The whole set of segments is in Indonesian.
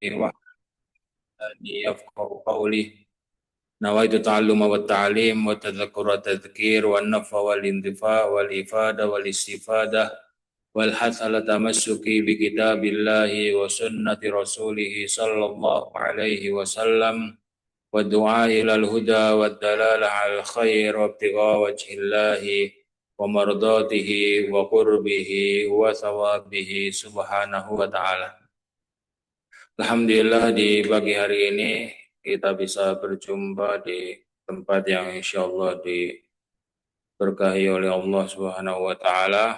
وحدي يفقه قولي نويت التعلم والتعليم والتذكر والتذكير والنفع والاندفاع والإفادة والاستفادة والحث على التمسك بكتاب الله وسنة رسوله صلى الله عليه وسلم والدعاء إلى الهدى والدلالة على الخير وابتغاء وجه الله ومرضاته وقربه وثوابه سبحانه وتعالى. Alhamdulillah di pagi hari ini kita bisa berjumpa di tempat yang insya Allah diberkahi oleh Allah Subhanahu wa Ta'ala,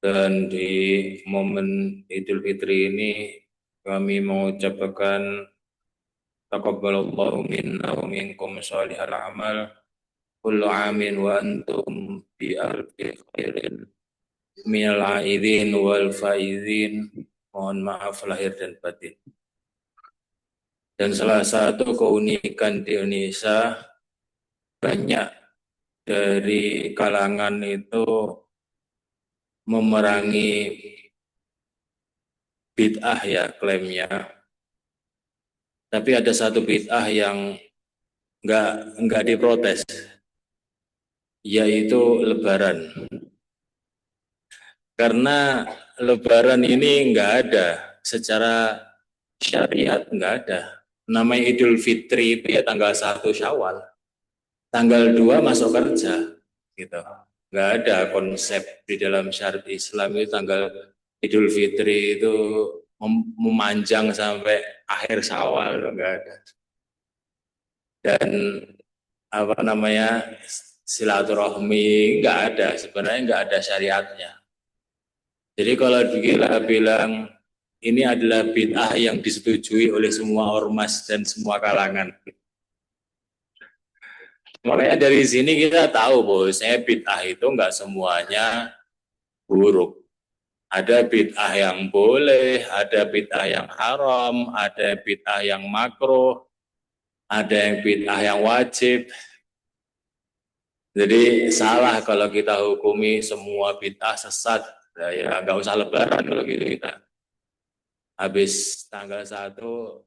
dan di momen Idul Fitri ini kami mengucapkan taqabbalallahu minna wa minkum shalihal amal kullu amin wa antum bi alfi khairin minal aidin wal faizin. Mohon maaf lahir dan batin. Dan salah satu keunikan di Indonesia, banyak dari kalangan itu memerangi bid'ah ya klaimnya. Tapi ada satu bid'ah yang nggak diprotes, yaitu Lebaran. Karena Lebaran ini nggak ada secara syariat, nggak ada. Namanya Idul Fitri itu ya tanggal 1 Syawal. Tanggal 2 masuk kerja, gitu. Nggak ada konsep di dalam syariat Islam itu tanggal Idul Fitri itu memanjang sampai akhir Syawal, nggak ada. Dan apa namanya silaturahmi nggak ada, sebenarnya nggak ada syariatnya. Jadi kalau kita bilang ini adalah bid'ah yang disetujui oleh semua ormas dan semua kalangan. Makanya dari sini kita tahu bahwa bid'ah itu enggak semuanya buruk. Ada bid'ah yang boleh, ada bid'ah yang haram, ada bid'ah yang makruh, ada yang bid'ah yang wajib. Jadi salah kalau kita hukumi semua bid'ah sesat. Ya enggak usah Lebaran kalau gitu kita. Habis tanggal 1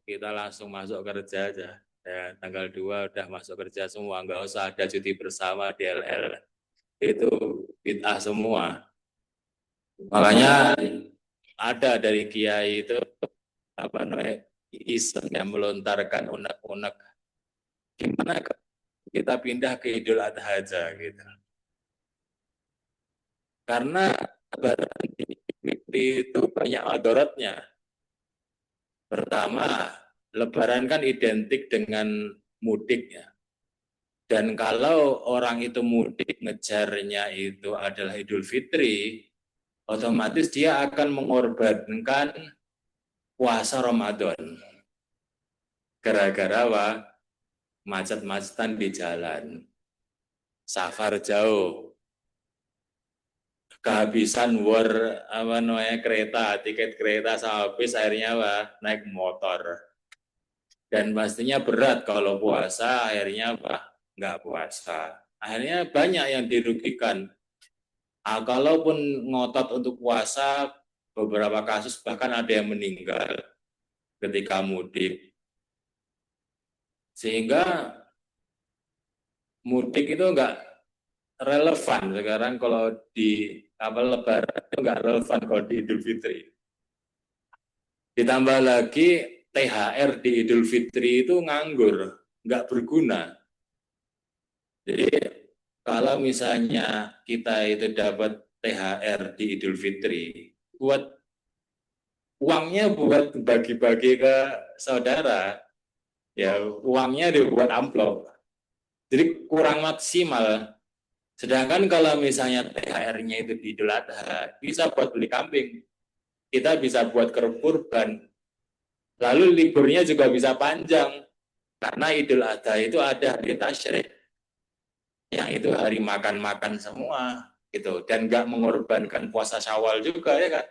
kita langsung masuk kerja aja. Ya, tanggal 2 udah masuk kerja semua, nggak usah ada cuti bersama DLL. Itu bid'ah semua. Makanya ada dari kiai itu apa namanya iseng yang melontarkan unek-unek gimana kita pindah ke Idul Adha aja gitu. Karena Lebaran itu banyak adaratnya. Pertama, Lebaran kan identik dengan mudik ya. Dan kalau orang itu mudik ngejarnya itu adalah Idul Fitri, otomatis dia akan mengorbankan puasa Ramadan. Gara-gara apa? Macet-macetan di jalan. Safar jauh. Kehabisan apa namanya kereta, tiket kereta habis akhirnya apa? Naik motor. Dan pastinya berat kalau puasa, akhirnya apa? Nggak puasa. Akhirnya banyak yang dirugikan. Kalaupun ngotot untuk puasa, beberapa kasus bahkan ada yang meninggal ketika mudik. Sehingga mudik itu nggak relevan sekarang kalau di kapal Lebaran itu nggak relevan kalau di Idul Fitri. Ditambah lagi THR di Idul Fitri itu nganggur, nggak berguna. Jadi kalau misalnya kita itu dapat THR di Idul Fitri, buat uangnya buat bagi-bagi ke saudara, ya uangnya dibuat amplop. Jadi kurang maksimal. Sedangkan kalau misalnya THR-nya itu di Idul Adha, bisa buat beli kambing. Kita bisa buat kurban. Lalu liburnya juga bisa panjang. Karena Idul Adha itu ada hari tasyrik. Yang itu hari makan-makan semua. Gitu. Dan nggak mengorbankan puasa Syawal juga ya kan.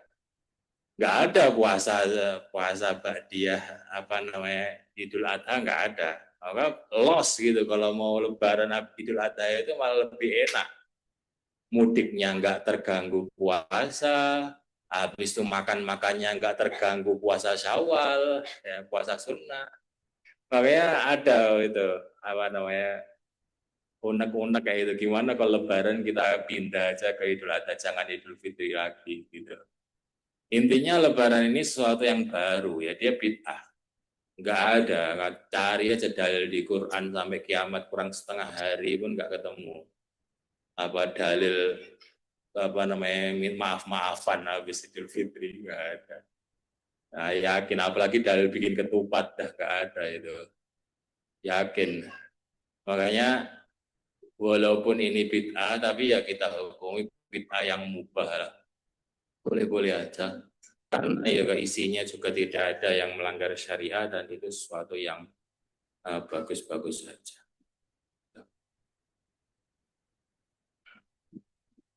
Nggak ada puasa Ba'diyah apa namanya Idul Adha, nggak ada. Maka loss gitu kalau mau Lebaran Idul Adha itu malah lebih enak. Mudiknya nggak terganggu puasa, Habis itu makan-makannya nggak terganggu puasa Syawal, ya, puasa sunnah. Makanya ada itu apa namanya unek-unek kayak itu. Gimana kalau Lebaran kita pindah aja ke Idul Adha, jangan Idul Fitri lagi gitu. Intinya Lebaran ini sesuatu yang baru ya, dia bid'ah. Nggak ada, nggak cari aja dalil di Quran sampai kiamat kurang setengah hari pun nggak ketemu. Apa dalil apa namanya maaf-maafan habis Idul Fitri nggak ada. Nah, yakin apalagi dalil bikin ketupat dah nggak ada itu. Yakin. Makanya walaupun ini bid'ah tapi ya kita hukumi bid'ah yang mubah lah. Boleh-boleh aja. Karena ya isinya juga tidak ada yang melanggar syariat dan itu sesuatu yang bagus-bagus saja.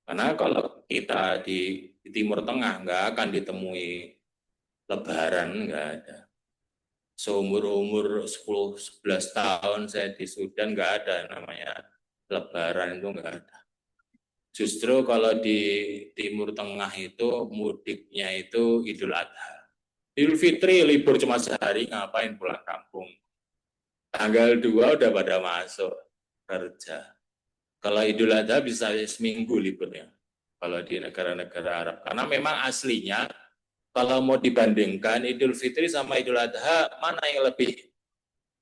Karena kalau kita di Timur Tengah nggak akan ditemui Lebaran, nggak ada. Seumur-umur 10-11 tahun saya di Sudan nggak ada namanya Lebaran, itu nggak ada. Justru kalau di Timur Tengah itu mudiknya itu Idul Adha. Idul Fitri libur cuma sehari, ngapain pulang kampung. Tanggal 2 udah pada masuk kerja. Kalau Idul Adha bisa seminggu liburnya. Kalau di negara-negara Arab. Karena memang aslinya kalau mau dibandingkan Idul Fitri sama Idul Adha, mana yang lebih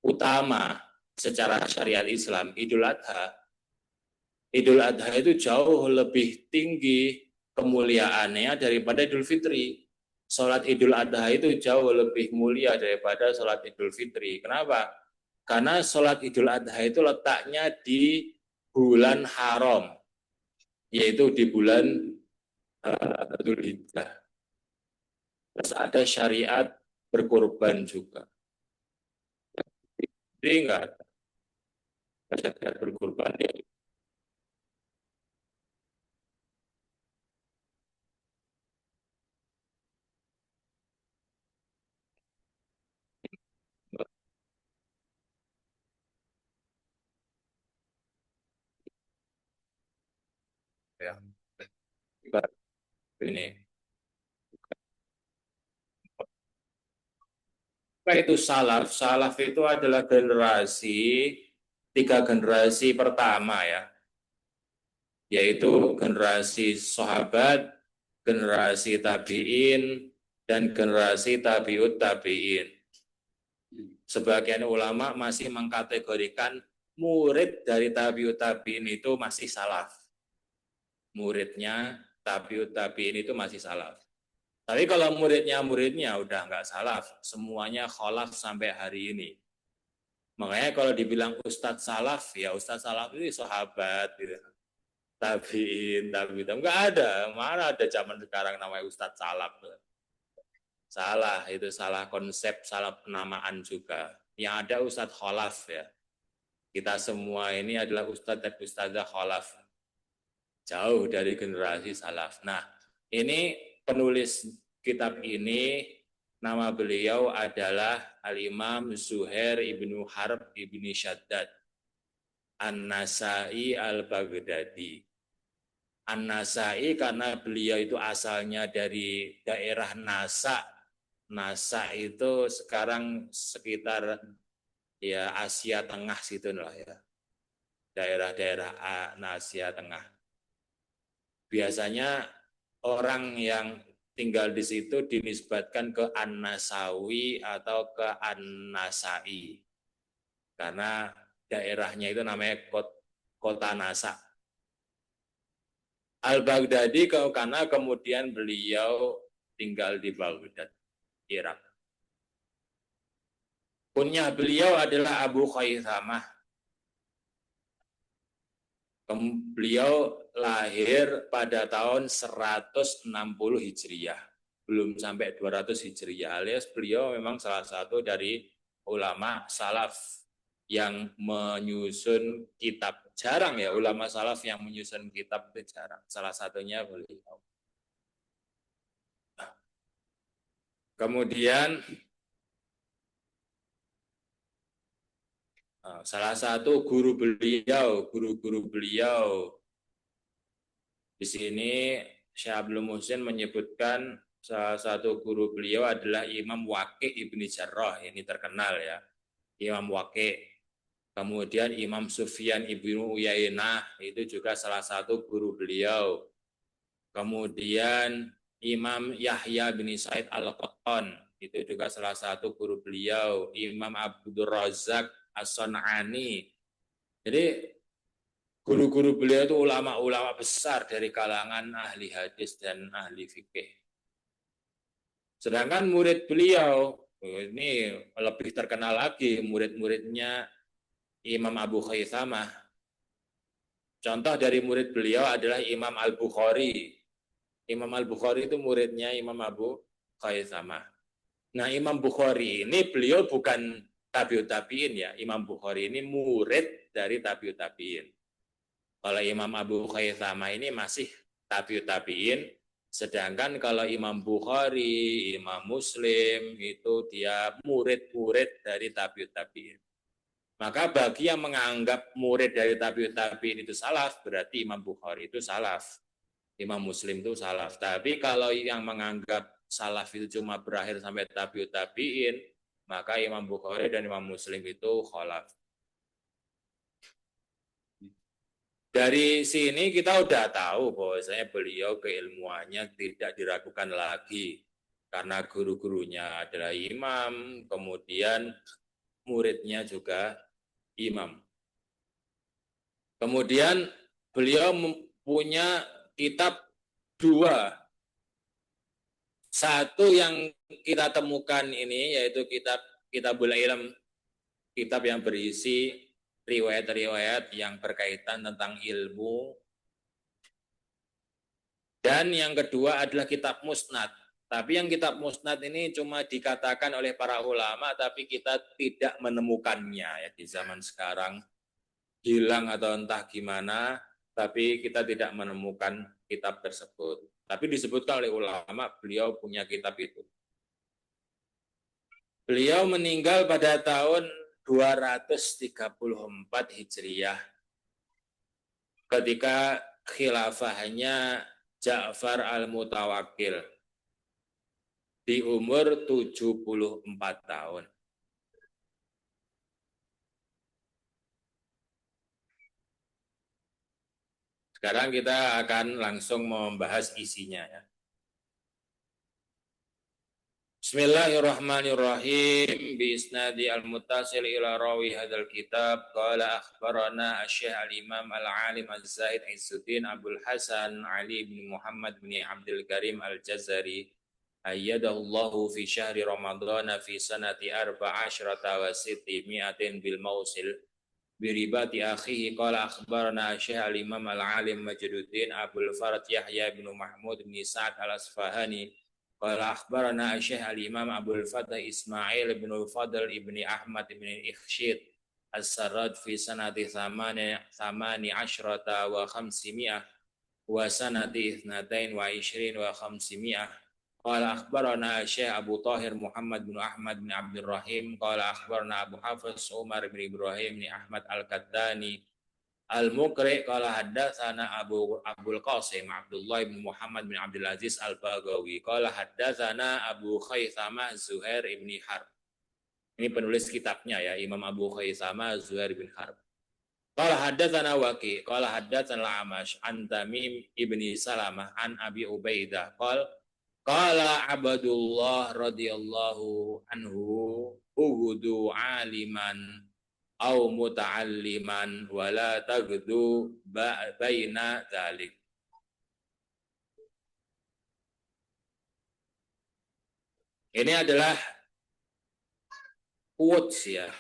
utama secara syariat Islam? Idul Adha. Idul Adha itu jauh lebih tinggi kemuliaannya daripada Idul Fitri. Sholat Idul Adha itu jauh lebih mulia daripada sholat Idul Fitri. Kenapa? Karena sholat Idul Adha itu letaknya di bulan haram, yaitu di bulan Dzulhijjah. Terus ada syariat berkorban juga. Jadi enggak ada syariat berkorban. Ya, ini. Apa itu salaf? Salaf itu adalah tiga generasi pertama ya, yaitu generasi sahabat, generasi tabi'in, dan generasi tabi'ut tabi'in. Sebagian ulama masih mengkategorikan murid dari tabi'ut tabi'in itu masih salaf. Muridnya tabi'ut tabi'in itu masih salaf. Tapi kalau muridnya udah nggak salaf, semuanya kholaf sampai hari ini. Makanya kalau dibilang Ustadz Salaf, ya Ustadz Salaf itu sahabat, gitu. Tabiin, nggak ada. Mana ada zaman sekarang namanya Ustadz Salaf? Salah, itu salah konsep, salah penamaan juga. Yang ada Ustadz Kholaf ya. Kita semua ini adalah Ustadz dan Ustadzah Kholaf. Jauh dari generasi salaf. Nah, ini penulis kitab ini, nama beliau adalah Al-Imam Zuhair ibnu Harb ibni Shaddad An-Nasai Al-Baghdadi. An-Nasai karena beliau itu asalnya dari daerah Nasa. Nasa itu sekarang sekitar ya Asia Tengah situ lah ya. Daerah-daerah Asia Tengah. Biasanya orang yang tinggal di situ dinisbatkan ke An-Nasawi atau ke An-Nasai. Karena daerahnya itu namanya kota Nasa. Al-Baghdadi karena kemudian beliau tinggal di Baghdad, Irak. Kunyah beliau adalah Abu Khaisamah. Beliau lahir pada tahun 160 Hijriah, belum sampai 200 Hijriah, alias beliau memang salah satu dari ulama salaf yang menyusun kitab. Jarang ya ulama salaf yang menyusun kitab, itu jarang. Salah satunya beliau. Kemudian salah satu guru-guru beliau di sini Syekh Abdul Muhsin menyebutkan salah satu guru beliau adalah Imam Waqi' Ibni Jarrah, ini terkenal ya. Imam Waqi'. Kemudian Imam Sufyan Ibnu Uyainah, itu juga salah satu guru beliau. Kemudian Imam Yahya bin Said Al-Qattan, itu juga salah satu guru beliau. Imam Abdul Razak As-San'ani. Jadi guru-guru beliau itu ulama-ulama besar dari kalangan ahli hadis dan ahli fikih. Sedangkan murid beliau, ini lebih terkenal lagi, murid-muridnya Imam Abu Khaisamah. Contoh dari murid beliau adalah Imam Al-Bukhari. Imam Al-Bukhari itu muridnya Imam Abu Khaisamah. Nah, Imam Bukhari ini beliau bukan tabiut tabiin ya. Imam Bukhari ini murid dari tabiut tabiin. Kalau Imam Abu Khaisamah ini masih tabiut tabiin, sedangkan kalau Imam Bukhari, Imam Muslim itu dia murid-murid dari tabiut tabiin. Maka bagi yang menganggap murid dari tabiut tabiin itu salaf, berarti Imam Bukhari itu salaf. Imam Muslim itu salaf. Tapi kalau yang menganggap salaf itu cuma berakhir sampai tabiut tabiin, maka Imam Bukhari dan Imam Muslim itu khalaf. Dari sini kita udah tahu bahwasanya beliau keilmuannya tidak diragukan lagi karena guru-gurunya adalah imam, kemudian muridnya juga imam. Kemudian beliau punya kitab dua. Satu yang kita temukan ini yaitu Kitabul Ilm, kitab yang berisi riwayat-riwayat yang berkaitan tentang ilmu. Dan yang kedua adalah kitab Musnad. Tapi yang kitab Musnad ini cuma dikatakan oleh para ulama, tapi kita tidak menemukannya ya di zaman sekarang. Hilang atau entah gimana, tapi kita tidak menemukan kitab tersebut. Tapi disebutkan oleh ulama, beliau punya kitab itu. Beliau meninggal pada tahun 234 Hijriah ketika khilafahnya Ja'far Al-Mutawakkil di umur 74 tahun. Sekarang kita akan langsung membahas isinya ya. Bismillahirrahmanirrahim. Bi isnadi al-muttasil ila rawi hadzal kitab qala akhbarana asy-syekh al-imam al-alim az-zahid Izzuddin Abdul Hasan Ali bin Muhammad bin Abdul Karim al-Jazari ayyadallahu fi syahri Ramadan fi sanati 14 wa 600 bil mausil biribati akhihi qala akhbarana asy-syekh al-imam al-alim Majduddin Abdul Farad Yahya bin Mahmud bin Sa'ad al-Asfahani qala akhbarana Syekh al-Imam Abdul Fattah Ismail bin Fadl ibni Ahmad bin Ikhsyid as-Sarrad fi sanati 18 wa 500 wa sanati 22 wa 500 qala akhbarana Syekh Abu Tahir Muhammad bin Ahmad bin Abdul Rahim qala akhbarana Abu Hafiz Umar bin Ibrahim bin Ahmad al-Kattani Al-Muqri qala haddatsana Abul Qasim Abdullah bin Muhammad bin Abdul Aziz Al-Baghawi qala haddatsana Abu Khaisamah Zuhair bin Harb. Ini penulis kitabnya ya, Imam Abu Khaisamah Zuhair bin Harb. Qala haddatsana Waqi qala haddatsana Amash an Tamim ibni Salamah an Abi Ubaidah qala Abdullah radhiyallahu anhu uhudu aliman au muta'alliman wala tagdu baina dzalik. Ini adalah quotes ya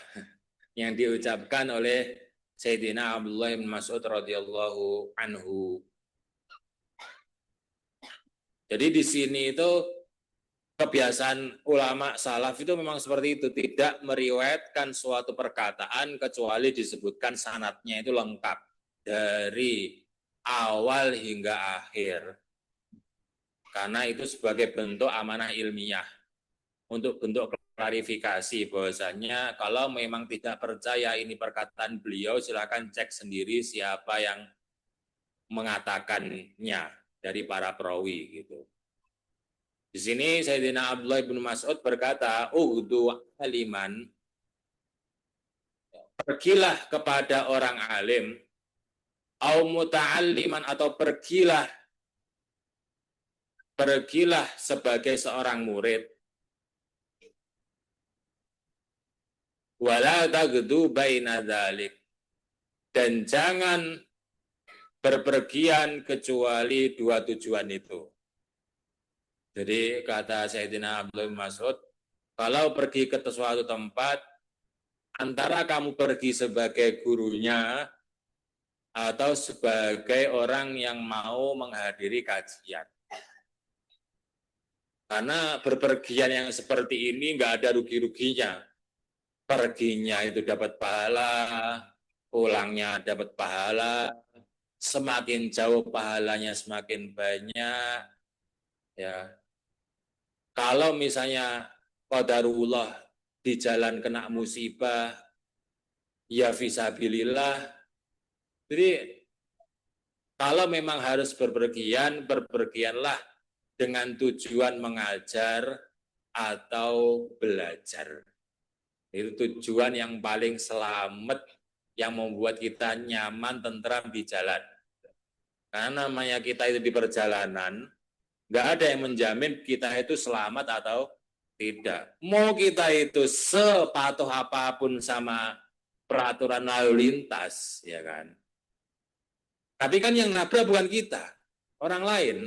yang diucapkan oleh Sayyidina Abdullah bin Mas'ud radhiyallahu anhu. Jadi di sini itu kebiasaan ulama salaf itu memang seperti itu, tidak meriwayatkan suatu perkataan kecuali disebutkan sanadnya itu lengkap dari awal hingga akhir. Karena itu sebagai bentuk amanah ilmiah untuk bentuk klarifikasi bahwasanya kalau memang tidak percaya ini perkataan beliau, silakan cek sendiri siapa yang mengatakannya dari para perawi gitu. Di sini Sayyidina Abdullah bin Mas'ud berkata, "Ughdu aliman." Pergilah kepada orang alim, au muta'alliman, atau pergilah sebagai seorang murid. Wala taghdu baina dzalik. Dan jangan berpergian kecuali dua tujuan itu. Jadi kata Sayyidina Abdullah bin Mas'ud, kalau pergi ke suatu tempat, antara kamu pergi sebagai gurunya atau sebagai orang yang mau menghadiri kajian. Karena berpergian yang seperti ini nggak ada rugi-ruginya. Perginya itu dapat pahala, pulangnya dapat pahala, semakin jauh pahalanya semakin banyak. Ya, kalau misalnya qadarullah di jalan kena musibah, ya fisabilillah. Jadi kalau memang harus berpergian, berpergianlah dengan tujuan mengajar atau belajar. Itu tujuan yang paling selamat, yang membuat kita nyaman, tentram di jalan. Karena namanya kita itu di perjalanan, nggak ada yang menjamin kita itu selamat atau tidak. Mau kita itu sepatuh apapun sama peraturan lalu lintas, ya kan. Tapi kan yang nabrak bukan kita, orang lain.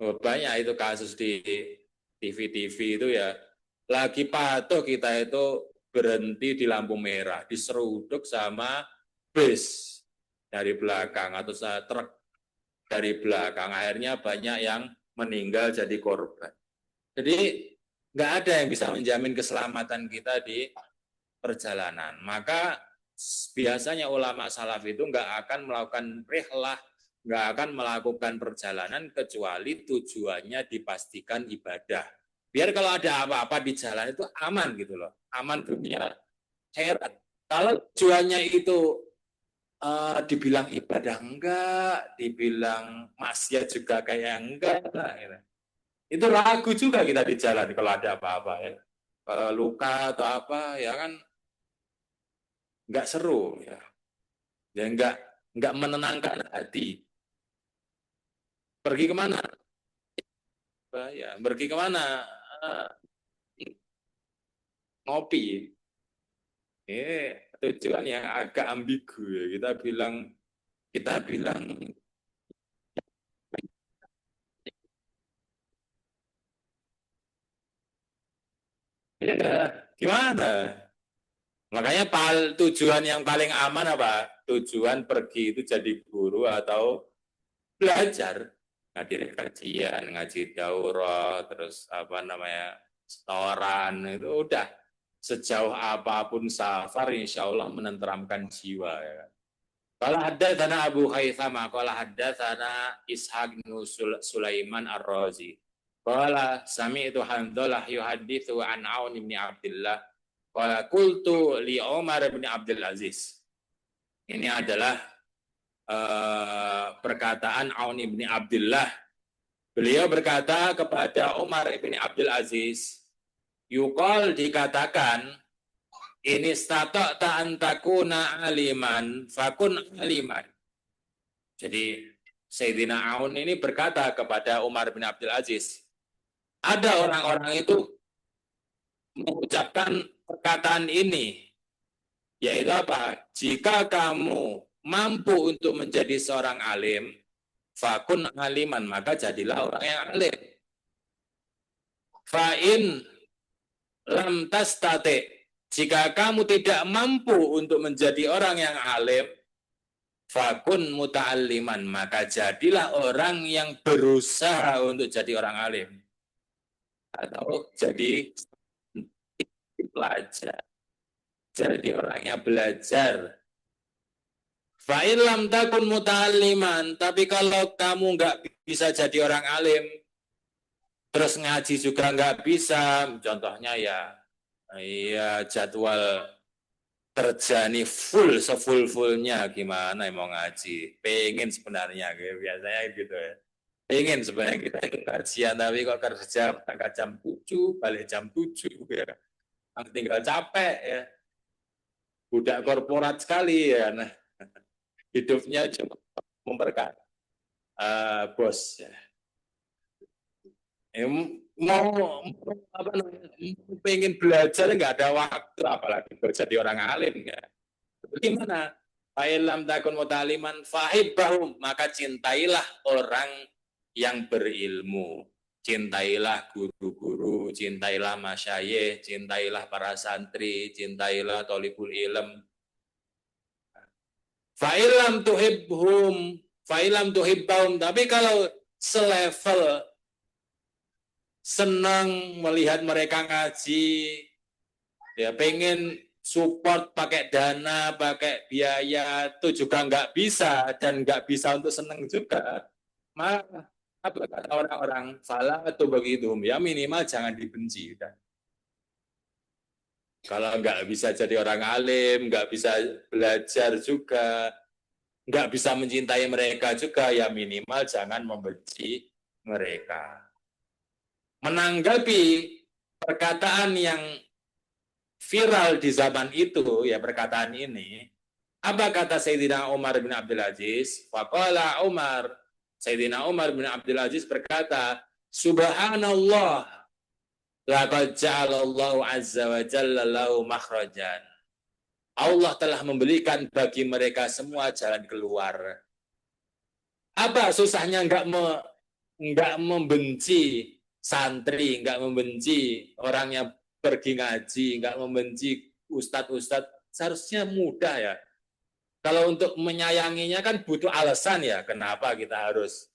Oh, banyak itu kasus di TV-TV itu ya. Lagi patuh kita itu berhenti di lampu merah, diseruduk sama bus dari belakang atau truk dari belakang. Akhirnya banyak yang meninggal jadi korban. Jadi nggak ada yang bisa menjamin keselamatan kita di perjalanan. Maka biasanya ulama salaf itu nggak akan melakukan rihlah, nggak akan melakukan perjalanan kecuali tujuannya dipastikan ibadah. Biar kalau ada apa-apa di jalan itu aman gitu loh, aman dunia akhirat. Kalau tujuannya itu dibilang ibadah enggak, dibilang maksiat juga kayak enggak, gitu. Itu ragu juga kita di jalan kalau ada apa-apa ya. Kalau luka atau apa ya kan nggak seru ya. Ya nggak menenangkan hati. Pergi kemana? Ya, pergi kemana? Uh, ngopi. Tujuan yang agak ambigu ya. Kita bilang ya, gimana? Makanya tujuan yang paling aman apa? Tujuan pergi itu jadi guru atau belajar, ngajarin kajian, ngaji daurah, terus apa namanya setoran, itu udah sejauh apapun safar insya Allah menenteramkan jiwa ya. Kalau ada tanah Abu Haythama, kalau ada tanah Ishaq bin Sulaiman Ar-Razi. Qala sami'tu Handalah yuhadithu an Aun bin Abdullah. Qala qultu li Umar bin Abdul Aziz. Ini adalah perkataan Aun bin Abdullah. Beliau berkata kepada Umar bin Abdul Aziz, yuqal dikatakan, ini stata'ta antakuna aliman, fakun aliman. Jadi Sayyidina Aun ini berkata kepada Umar bin Abdul Aziz, ada orang-orang itu mengucapkan perkataan ini, yaitu apa? Jika kamu mampu untuk menjadi seorang alim, fakun aliman, maka jadilah orang yang alim. Fa'in lam tastate, jika kamu tidak mampu untuk menjadi orang yang alim, fakun muta'alliman, maka jadilah orang yang berusaha untuk jadi orang alim. Atau jadi pelajar. Jadi orangnya belajar. Fa'in lam takun muta'alliman, tapi kalau kamu nggak bisa jadi orang alim, terus ngaji juga nggak bisa, contohnya ya jadwal terjani full, sefull-fullnya, gimana mau ngaji, pengen sebenarnya, biasanya gitu ya. Pengen sebenarnya kita itu kajian, tapi kok kerja berangkat jam 7, balik jam 7 ya. Tinggal capek ya. Budak korporat sekali ya. Nah, hidupnya cuma memperkaya bos ya. Mau apa namanya, pengen belajar nggak ada waktu, apalagi jadi orang alim ya. Bagaimana? Fa'ilam takun mutaliman fahibahum, maka cintailah orang yang berilmu. Cintailah guru-guru, cintailah masyayikh, cintailah para santri, cintailah tolibul ilm. Fa'ilam tuhibbhum, fa'ilam tuhibbahum, tapi kalau selevel senang melihat mereka ngaji, ya pengen support pakai dana, pakai biaya, itu juga nggak bisa, dan nggak bisa untuk senang juga. Maka apa kata orang-orang, salah atau begitu, ya minimal jangan dibenci. Udah. Kalau nggak bisa jadi orang alim, nggak bisa belajar juga, nggak bisa mencintai mereka juga, ya minimal jangan membenci mereka. Menanggapi perkataan yang viral di zaman itu, ya perkataan ini, apa kata Sayyidina Umar bin Abdul Aziz? Faqala Umar, Sayyidina Umar bin Abdul Aziz berkata, Subhanallah, laqad ja'alallahu azza wa jalla lahu makhrajan. Allah telah memberikan bagi mereka semua jalan keluar. Apa susahnya enggak membenci santri, enggak membenci orang yang pergi ngaji, enggak membenci ustadz-ustadz, seharusnya mudah ya. Kalau untuk menyayanginya kan butuh alasan ya, kenapa kita harus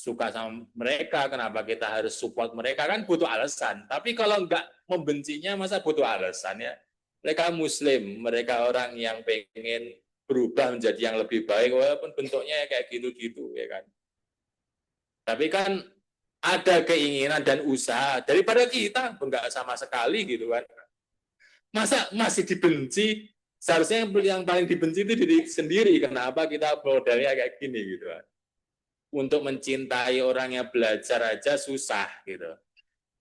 suka sama mereka, kenapa kita harus support mereka, kan butuh alasan. Tapi kalau enggak membencinya, masa butuh alasan ya? Mereka muslim, mereka orang yang pengen berubah menjadi yang lebih baik, walaupun bentuknya kayak gitu-gitu ya kan. Tapi kan ada keinginan dan usaha daripada kita enggak sama sekali gitu kan. Masa masih dibenci? Seharusnya yang paling dibenci itu diri sendiri. Kenapa kita modalnya kayak gini gitu kan. Untuk mencintai orang yang belajar aja susah gitu.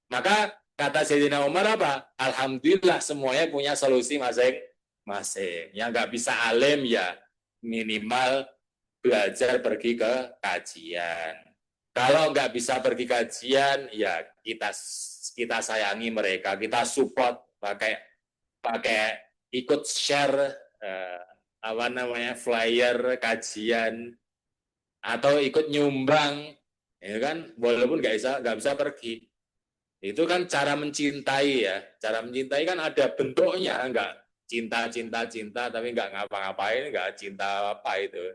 Maka kata Sayyidina Umar apa? Alhamdulillah semuanya punya solusi masing-masing. Yang nggak bisa alim ya minimal belajar pergi ke kajian. Kalau nggak bisa pergi kajian, ya kita sayangi mereka, kita support pakai ikut share flyer kajian atau ikut nyumbang, ya kan? Walaupun nggak bisa pergi. Itu kan cara mencintai ya. Cara mencintai kan ada bentuknya, nggak cinta tapi nggak ngapa-ngapain, nggak cinta apa itu.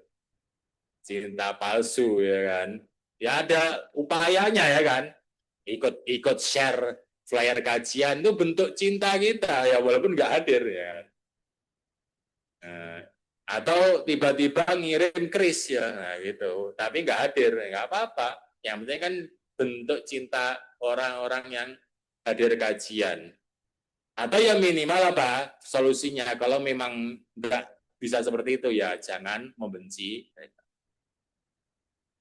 Cinta palsu ya kan. Ya ada upayanya ya kan. Ikut share flyer kajian itu bentuk cinta kita ya walaupun nggak hadir ya. Nah, atau tiba-tiba ngirim kris ya nah, gitu. Tapi nggak hadir, nggak apa-apa. Yang penting kan bentuk cinta orang-orang yang hadir kajian. Atau yang minimal apa solusinya? Kalau memang nggak bisa seperti itu ya jangan membenci.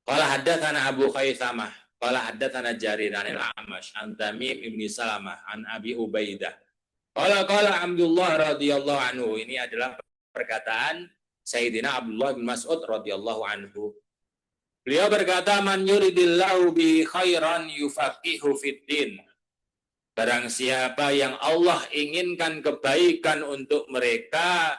Qala haddatsana Abu Khaisamah, qala haddatsana Jarir anil A'mash, an Tamim ibn Salamah, an Abi Ubaidah. Qala Abdullah radhiyallahu anhu. Ini adalah perkataan Sayyidina Abdullah bin Mas'ud radhiyallahu anhu. Beliau berkata, man yuridillahu bi khairan yufaqihu fiddin. Barang siapa yang Allah inginkan kebaikan untuk mereka,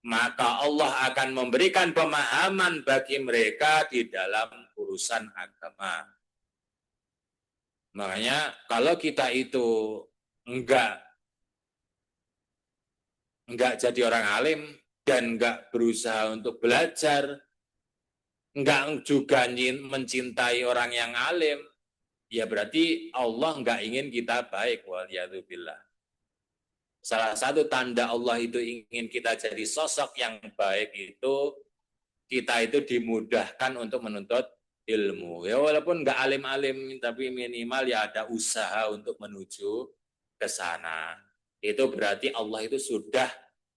maka Allah akan memberikan pemahaman bagi mereka di dalam urusan agama. Makanya kalau kita itu enggak jadi orang alim dan enggak berusaha untuk belajar, enggak juga mencintai orang yang alim, ya berarti Allah enggak ingin kita baik. Waliyadzubillah. Salah satu tanda Allah itu ingin kita jadi sosok yang baik itu, kita itu dimudahkan untuk menuntut ilmu. Ya walaupun nggak alim-alim, tapi minimal ya ada usaha untuk menuju ke sana. Itu berarti Allah itu sudah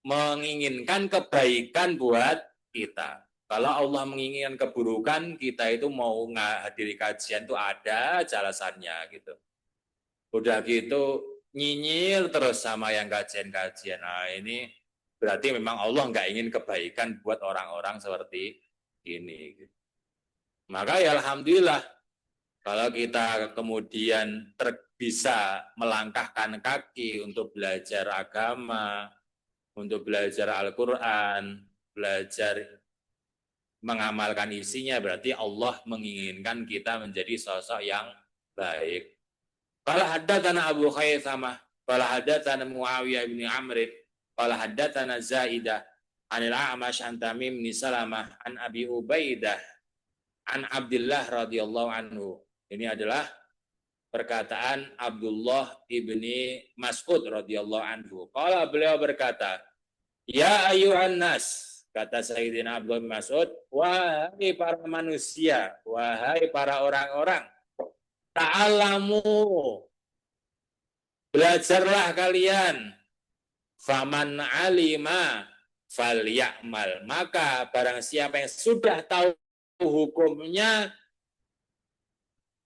menginginkan kebaikan buat kita. Kalau Allah menginginkan keburukan, kita itu mau menghadiri kajian itu ada alasannya gitu. Udah gitu nyinyir terus sama yang kajian-kajian. Nah ini berarti memang Allah nggak ingin kebaikan buat orang-orang seperti ini. Maka ya alhamdulillah kalau kita kemudian bisa melangkahkan kaki untuk belajar agama, untuk belajar Al-Quran, belajar mengamalkan isinya, berarti Allah menginginkan kita menjadi sosok yang baik. Qala haddatsana Abu Khaythamah, qala haddatsana Muawiyah bin Amr, qala haddatsana Zaidah anil A'mash an Tamim bin Salamah an Abi Ubaidah an Abdullah radhiyallahu anhu. Ini adalah perkataan Abdullah ibni Mas'ud radhiyallahu anhu. Qala beliau berkata, ya ayuhan nas, kata Sayyidina Abdullah bin Mas'ud, wahai para manusia, wahai para orang-orang, ta'alamu, belajarlah kalian, faman alima falyakmal, maka barang siapa yang sudah tahu hukumnya,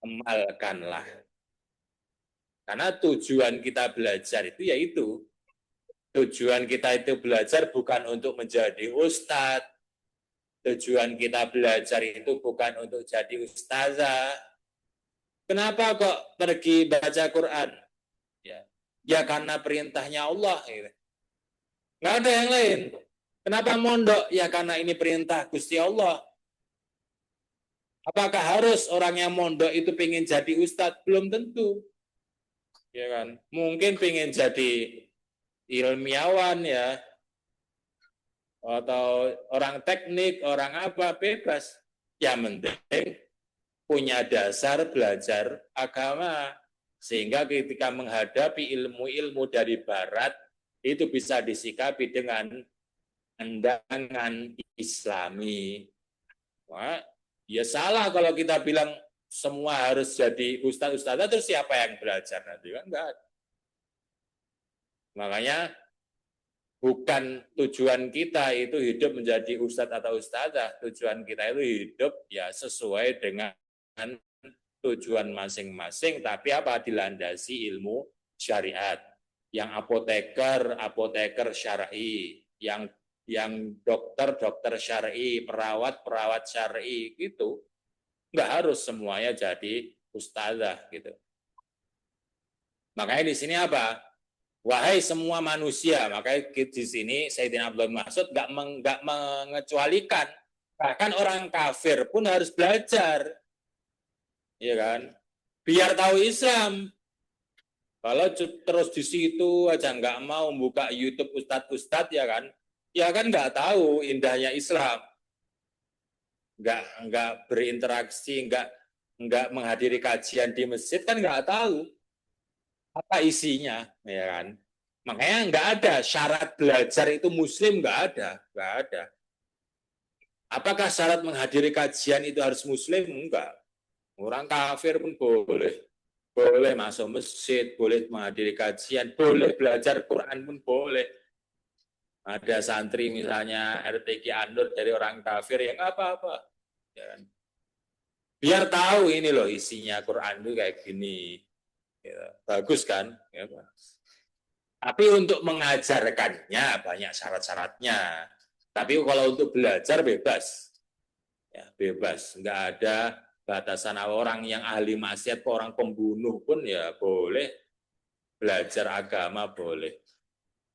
amalkanlah. Karena tujuan kita belajar itu yaitu, tujuan kita itu belajar bukan untuk menjadi ustadz, tujuan kita belajar itu bukan untuk jadi ustazah. Kenapa kok pergi baca Quran? Ya karena perintahnya Allah. Nggak ada yang lain. Kenapa mondok? Ya karena ini perintah Gusti Allah. Apakah harus orang yang mondok itu pengen jadi ustadz? Belum tentu. Ya kan? Mungkin pengen jadi ilmiawan ya, atau orang teknik, orang apa, bebas. Yang penting punya dasar belajar agama, sehingga ketika menghadapi ilmu-ilmu dari barat itu bisa disikapi dengan pandangan Islami. Wah, ya salah kalau kita bilang semua harus jadi ustadz-ustadzah, terus siapa yang belajar nanti kan enggak. Makanya bukan tujuan kita itu hidup menjadi ustadz atau ustadzah, tujuan kita itu hidup ya sesuai dengan tujuan masing-masing, tapi apa, dilandasi ilmu syariat. Yang apoteker syar'i, yang dokter syar'i, perawat syar'i gitu. Nggak harus semuanya jadi ustazah gitu. Makanya di sini apa? Wahai semua manusia, makanya di sini Sayyidina Abdullah bin Mas'ud nggak mengecualikan, bahkan orang kafir pun harus belajar, ya kan? Biar tahu Islam. Kalau terus di situ aja nggak mau buka YouTube ustadz ya kan nggak tahu indahnya Islam, nggak berinteraksi, nggak menghadiri kajian di masjid, kan nggak tahu apa isinya, ya kan? Makanya nggak ada syarat belajar itu muslim, nggak ada. Apakah syarat menghadiri kajian itu harus muslim? Enggak. Orang kafir pun boleh masuk masjid, boleh menghadiri kajian, boleh belajar Quran pun boleh. Ada santri misalnya RTQ Anur dari orang kafir, ya nggak apa-apa. Ya. Biar tahu ini loh isinya Quran itu kayak gini. Ya, bagus kan? Ya. Tapi untuk mengajarkannya banyak syarat-syaratnya. Tapi kalau untuk belajar bebas. Ya, bebas. Nggak ada batasan. Orang yang ahli maksiat, orang pembunuh pun ya boleh belajar agama, boleh.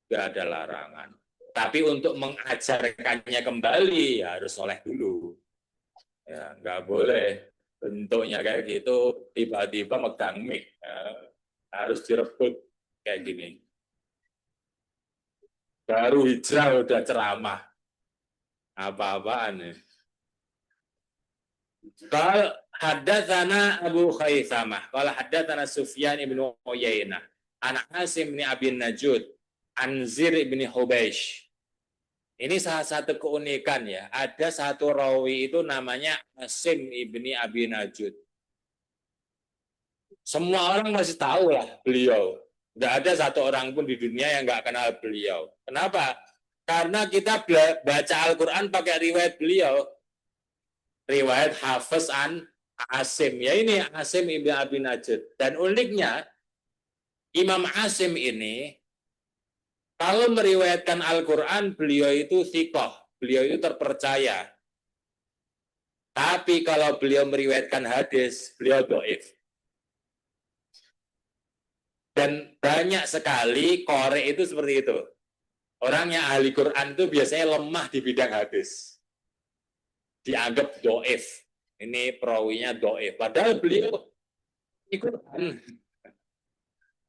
Nggak ada larangan. Tapi untuk mengajarkannya kembali ya harus soleh dulu. Ya, nggak boleh bentuknya kayak gitu, tiba-tiba megang mic. Ya, harus direbut kayak gini. Baru hijrah udah ceramah. Apa-apaan nih. Qal haddatsana Abu Khaythamah, qala haddatsana Sufyan bin Uyainah, an Asim bin Abi Najud, an Zir bin Hubaish. Ini salah satu keunikan ya, ada satu rawi itu namanya Asim bin Abi Najud. Semua orang masih tahu lah beliau. Tidak ada satu orang pun di dunia yang nggak kenal beliau. Kenapa? Karena kita baca Al-Quran pakai riwayat beliau. riwayat Hafiz an Asim. Ya ini Asim Ibn Abi Najud. Dan uniknya Imam Asim ini kalau meriwayatkan Al-Quran, beliau itu thiqah, beliau itu terpercaya. Tapi kalau beliau meriwayatkan hadis, beliau dhaif. Dan banyak sekali korek itu seperti itu. Orang yang ahli Quran itu biasanya lemah di bidang hadis. Dianggap dhaif. Ini perawinya dhaif. Padahal beliau ikut Quran.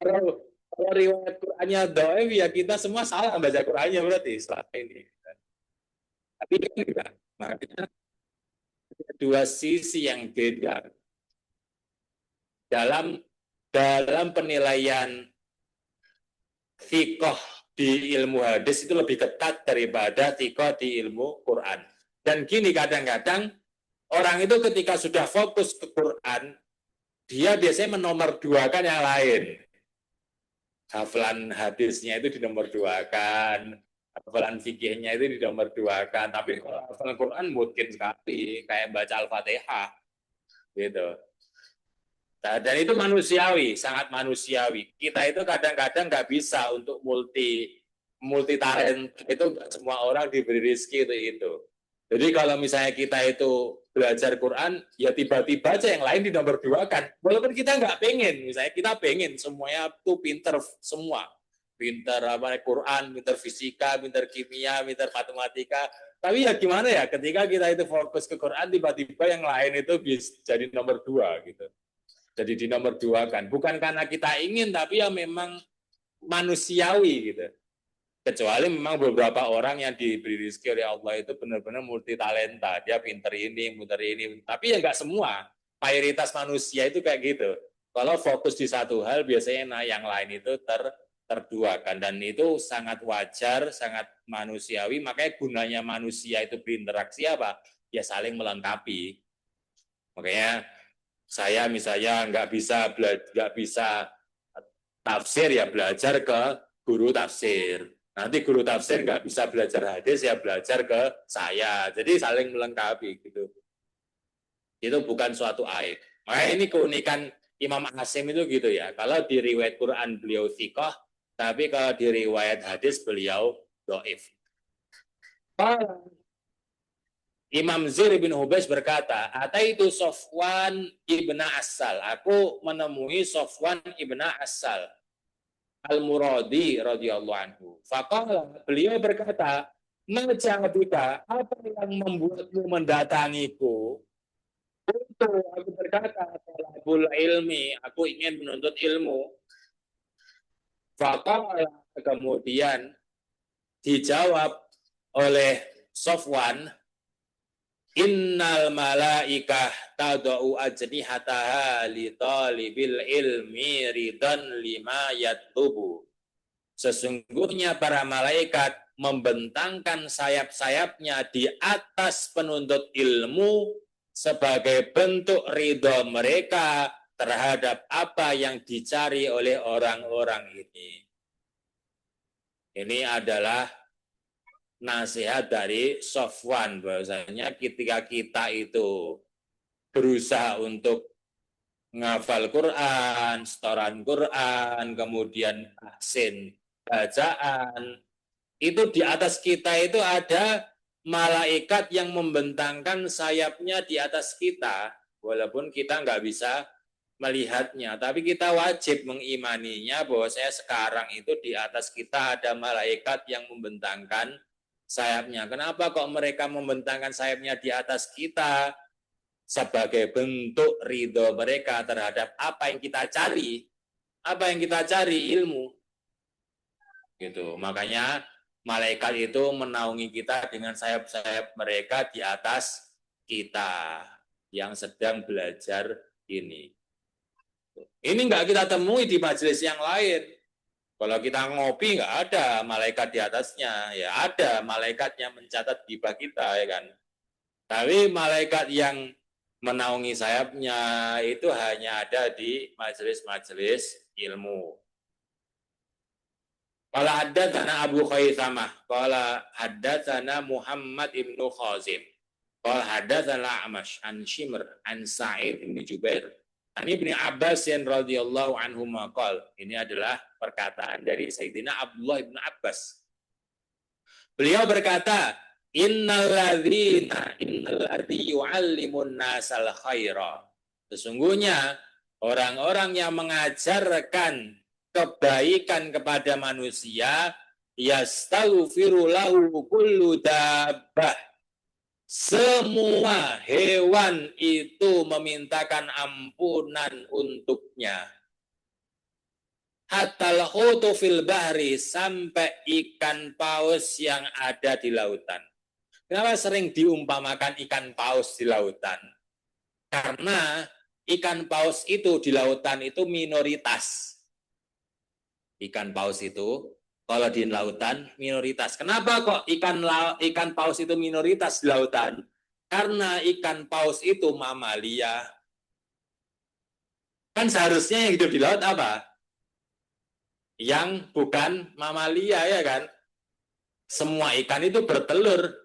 Kalau riwayat Qurannya dhaif, ya kita semua salah baca Qurannya berarti selama ini. Tapi kan makanya dua sisi yang beda dalam penilaian fikoh di ilmu hadis itu lebih ketat daripada fikoh di ilmu Quran. Dan gini kadang-kadang orang itu ketika sudah fokus ke Quran, dia biasanya menomorduakan yang lain. Hafalan hadisnya itu dinomorduakan, hafalan fikihnya itu dinomorduakan. Tapi kalau hafalan Quran mungkin sekali, kayak baca Al-Fatihah, gitu. Nah, dan itu manusiawi, sangat manusiawi. Kita itu kadang-kadang nggak bisa untuk multi talent, itu semua orang diberi rezeki itu. Jadi kalau misalnya kita itu belajar Quran, ya tiba-tiba aja yang lain dinomorduakan. Walaupun kita nggak pengen, misalnya kita pengen semuanya tuh pinter semua, pinter apa Quran, pinter fisika, pinter kimia, pinter matematika. Tapi ya gimana ya, ketika kita itu fokus ke Quran, tiba-tiba yang lain itu bisa jadi nomor 2 gitu. Jadi dinomorduakan. Bukan karena kita ingin, tapi ya memang manusiawi gitu. Kecuali memang beberapa orang yang diberi rezeki oleh Allah itu benar-benar multi talenta. Dia pinter ini, pinter ini. Tapi ya nggak semua. Mayoritas manusia itu kayak gitu. Kalau fokus di satu hal, biasanya yang lain itu terduakan. Dan itu sangat wajar, sangat manusiawi. Makanya gunanya manusia itu berinteraksi apa? Ya saling melengkapi. Makanya saya misalnya nggak bisa tafsir ya belajar ke guru tafsir. Nanti guru tafsir nggak bisa belajar hadis ya belajar ke saya. Jadi saling melengkapi gitu. Itu bukan suatu aib. Makanya ini keunikan Imam Asim itu gitu ya. Kalau di riwayat Quran beliau thiqah, tapi kalau di riwayat hadis beliau dhaif. Imam Zir bin Hubais berkata, Ataitu Sofwan ibn Asal. Aku menemui Sofwan ibn Asal. Al-Muradi radhiyallahu anhu. Faqala, beliau berkata, Majabika, apa yang membuatmu mendatangiku? Untuk aku berkata, talabul ilmi, aku ingin menuntut ilmu. Faqala, kemudian dijawab oleh Sofwan, Innal malaikah tadau ajnihataha li talibil ilmi ridan lima yatlubu. Sesungguhnya para malaikat membentangkan sayap-sayapnya di atas penuntut ilmu sebagai bentuk ridho mereka terhadap apa yang dicari oleh orang-orang ini. Ini adalah nasihat dari Sofwan bahwasanya ketika kita itu berusaha untuk menghafal Quran, setoran Quran, kemudian ahsin bacaan, itu di atas kita itu ada malaikat yang membentangkan sayapnya di atas kita, walaupun kita nggak bisa melihatnya, tapi kita wajib mengimaninya bahwa saya sekarang itu di atas kita ada malaikat yang membentangkan sayapnya. Kenapa kok mereka membentangkan sayapnya di atas kita? Sebagai bentuk ridho mereka terhadap apa yang kita cari. Apa yang kita cari? Ilmu. Gitu. Makanya malaikat itu menaungi kita dengan sayap-sayap mereka di atas kita yang sedang belajar ini. Ini nggak kita temui di majelis yang lain. Kalau kita ngopi nggak ada malaikat di atasnya, ya ada malaikat yang mencatat gibah kita, ya kan. Tapi malaikat yang menaungi sayapnya itu hanya ada di majelis-majelis ilmu. Qala haddatsana Abu Khaisamah, qala haddatsana Muhammad ibnu Khazim. Qala hadatsana A'mash an Shimr an Sa'id bin Jubair an Ibnu Abbas radhiyallahu anhu maqal. Ini adalah perkataan dari Sayyidina Abdullah bin Abbas. Beliau berkata, innalladzi yu'allimun nasal khaira. Sesungguhnya orang-orang yang mengajarkan kebaikan kepada manusia, yastaghfiru lahu kullu dabbah. Semua hewan itu memintakan ampunan untuknya. Hatta al-hutu fil bahri, sampai ikan paus yang ada di lautan. Kenapa sering diumpamakan ikan paus di lautan? Karena ikan paus itu di lautan itu minoritas. Ikan paus itu kalau di lautan minoritas. Kenapa kok ikan paus itu minoritas di lautan? Karena ikan paus itu mamalia. Kan seharusnya yang hidup di laut apa? Yang bukan mamalia, ya kan? Semua ikan itu bertelur,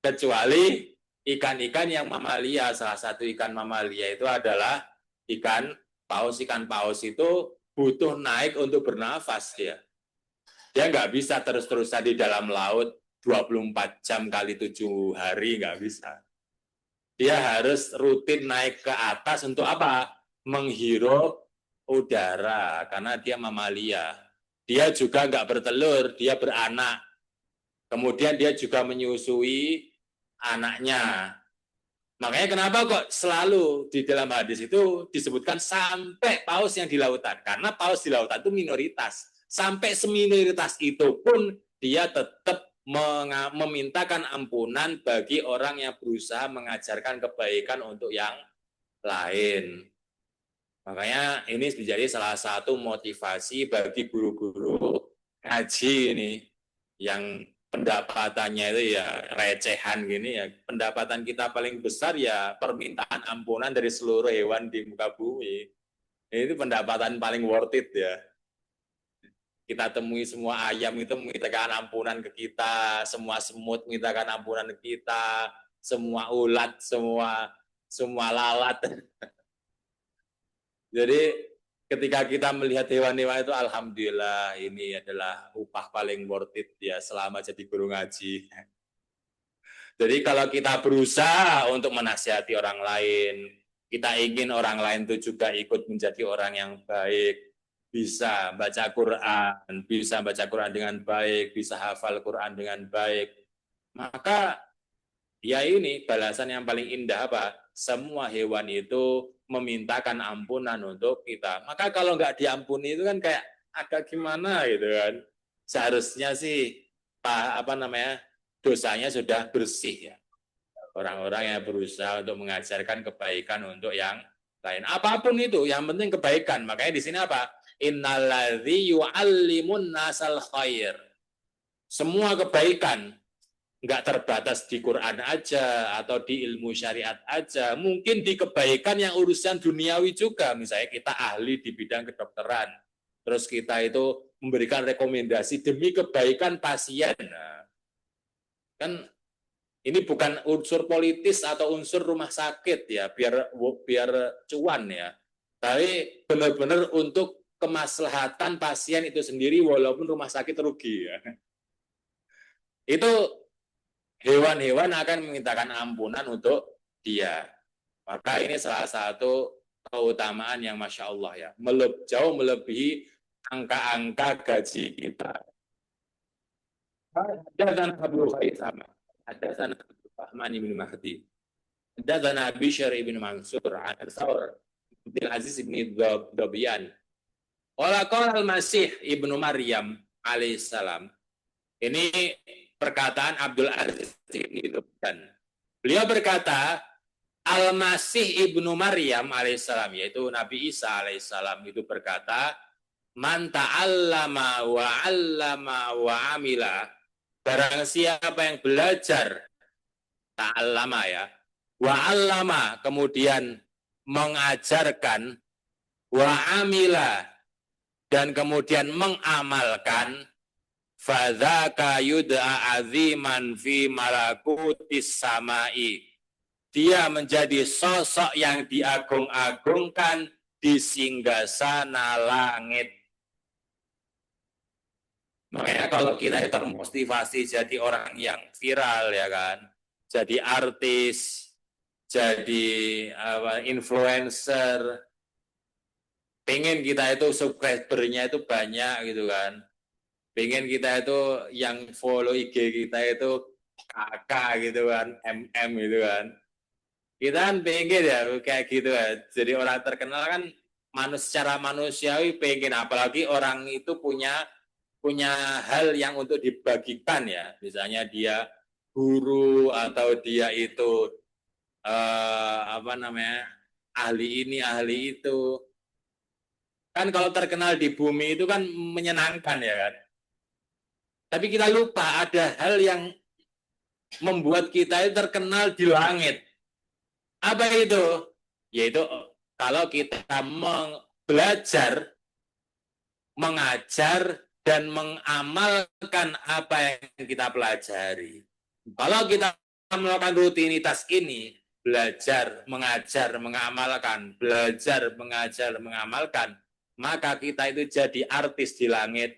kecuali ikan-ikan yang mamalia. Salah satu ikan mamalia itu adalah ikan paus. Ikan paus itu butuh naik untuk bernafas dia. Dia nggak bisa terus-terusan di dalam laut 24 jam kali 7 hari, nggak bisa. Dia harus rutin naik ke atas untuk apa? Menghirup udara, karena dia mamalia. Dia juga nggak bertelur, dia beranak. Kemudian dia juga menyusui anaknya. Makanya kenapa kok selalu di dalam hadis itu disebutkan sampai paus yang di lautan? Karena paus di lautan itu minoritas. Sampai seminoritas itu pun dia tetap memintakan ampunan bagi orang yang berusaha mengajarkan kebaikan untuk yang lain. Makanya ini menjadi salah satu motivasi bagi guru-guru ngaji ini yang pendapatannya itu ya recehan gini ya. Pendapatan kita paling besar ya permintaan ampunan dari seluruh hewan di muka bumi. Ini pendapatan paling worth it ya. Kita temui semua ayam itu memintakan ampunan ke kita, semua semut memintakan ampunan ke kita, semua ulat, semua lalat. Jadi ketika kita melihat hewan-hewan itu, alhamdulillah ini adalah upah paling worth it ya selama jadi guru ngaji. Jadi kalau kita berusaha untuk menasihati orang lain, kita ingin orang lain itu juga ikut menjadi orang yang baik, bisa baca Quran dengan baik, bisa hafal Quran dengan baik, maka ya ini balasan yang paling indah apa? Semua hewan itu memintakan ampunan untuk kita. Maka kalau nggak diampuni itu kan kayak agak gimana gitu kan. Seharusnya sih dosanya sudah bersih ya. Orang-orang yang berusaha untuk mengajarkan kebaikan untuk yang lain. Apapun itu, yang penting kebaikan. Makanya di sini apa? Innalladzi yu'allimun nasal khair. Semua kebaikan, nggak terbatas di Quran aja atau di ilmu syariat aja, mungkin di kebaikan yang urusan duniawi juga. Misalnya kita ahli di bidang kedokteran, terus kita itu memberikan rekomendasi demi kebaikan pasien. Nah, kan ini bukan unsur politis atau unsur rumah sakit ya, biar cuan ya, tapi benar-benar untuk kemaslahatan pasien itu sendiri walaupun rumah sakit rugi ya. Itu hewan-hewan akan memintakan ampunan untuk dia. Maka ini salah satu keutamaan yang Masya Allah ya, jauh melebihi angka-angka gaji kita. Hadatsana Abu Khaisama, hadatsana Rahman bin Mahdi, hadatsana Bishr bin Mansur, an Thawr bin Aziz bin Dobyan. Qala al-Masih ibnu Maryam alaihissalam. Ini perkataan Abdul Aziz bin Dobyan. Beliau berkata, Al-Masih ibnu Maryam alaihissalam, yaitu Nabi Isa alaihissalam, itu berkata, man ta'allama wa 'allama wa 'amila, barang siapa yang belajar, ta'allama ya, wa 'allama, kemudian mengajarkan, wa 'amila, dan kemudian mengamalkan, Fadzaka yud'a aziman fi malakutis samai. Dia menjadi sosok yang diagung-agungkan di singgasana langit. Makanya kalau kita termotivasi jadi orang yang viral ya kan, jadi artis, jadi influencer, pengen kita itu subscribernya itu banyak gitu kan, pengen kita itu yang follow IG kita itu kakak gitu kan, MM gitu kan, kita kan pengen ya kayak gitu ya, jadi orang terkenal kan secara manusiawi pengen, apalagi orang itu punya hal yang untuk dibagikan ya, misalnya dia guru atau dia itu ahli ini ahli itu, kan kalau terkenal di bumi itu kan menyenangkan ya kan, tapi kita lupa ada hal yang membuat kita itu terkenal di langit. Apa itu? Yaitu kalau kita belajar, mengajar, dan mengamalkan apa yang kita pelajari. Kalau kita melakukan rutinitas ini, belajar, mengajar, mengamalkan, belajar, mengajar, mengamalkan, maka kita itu jadi artis di langit.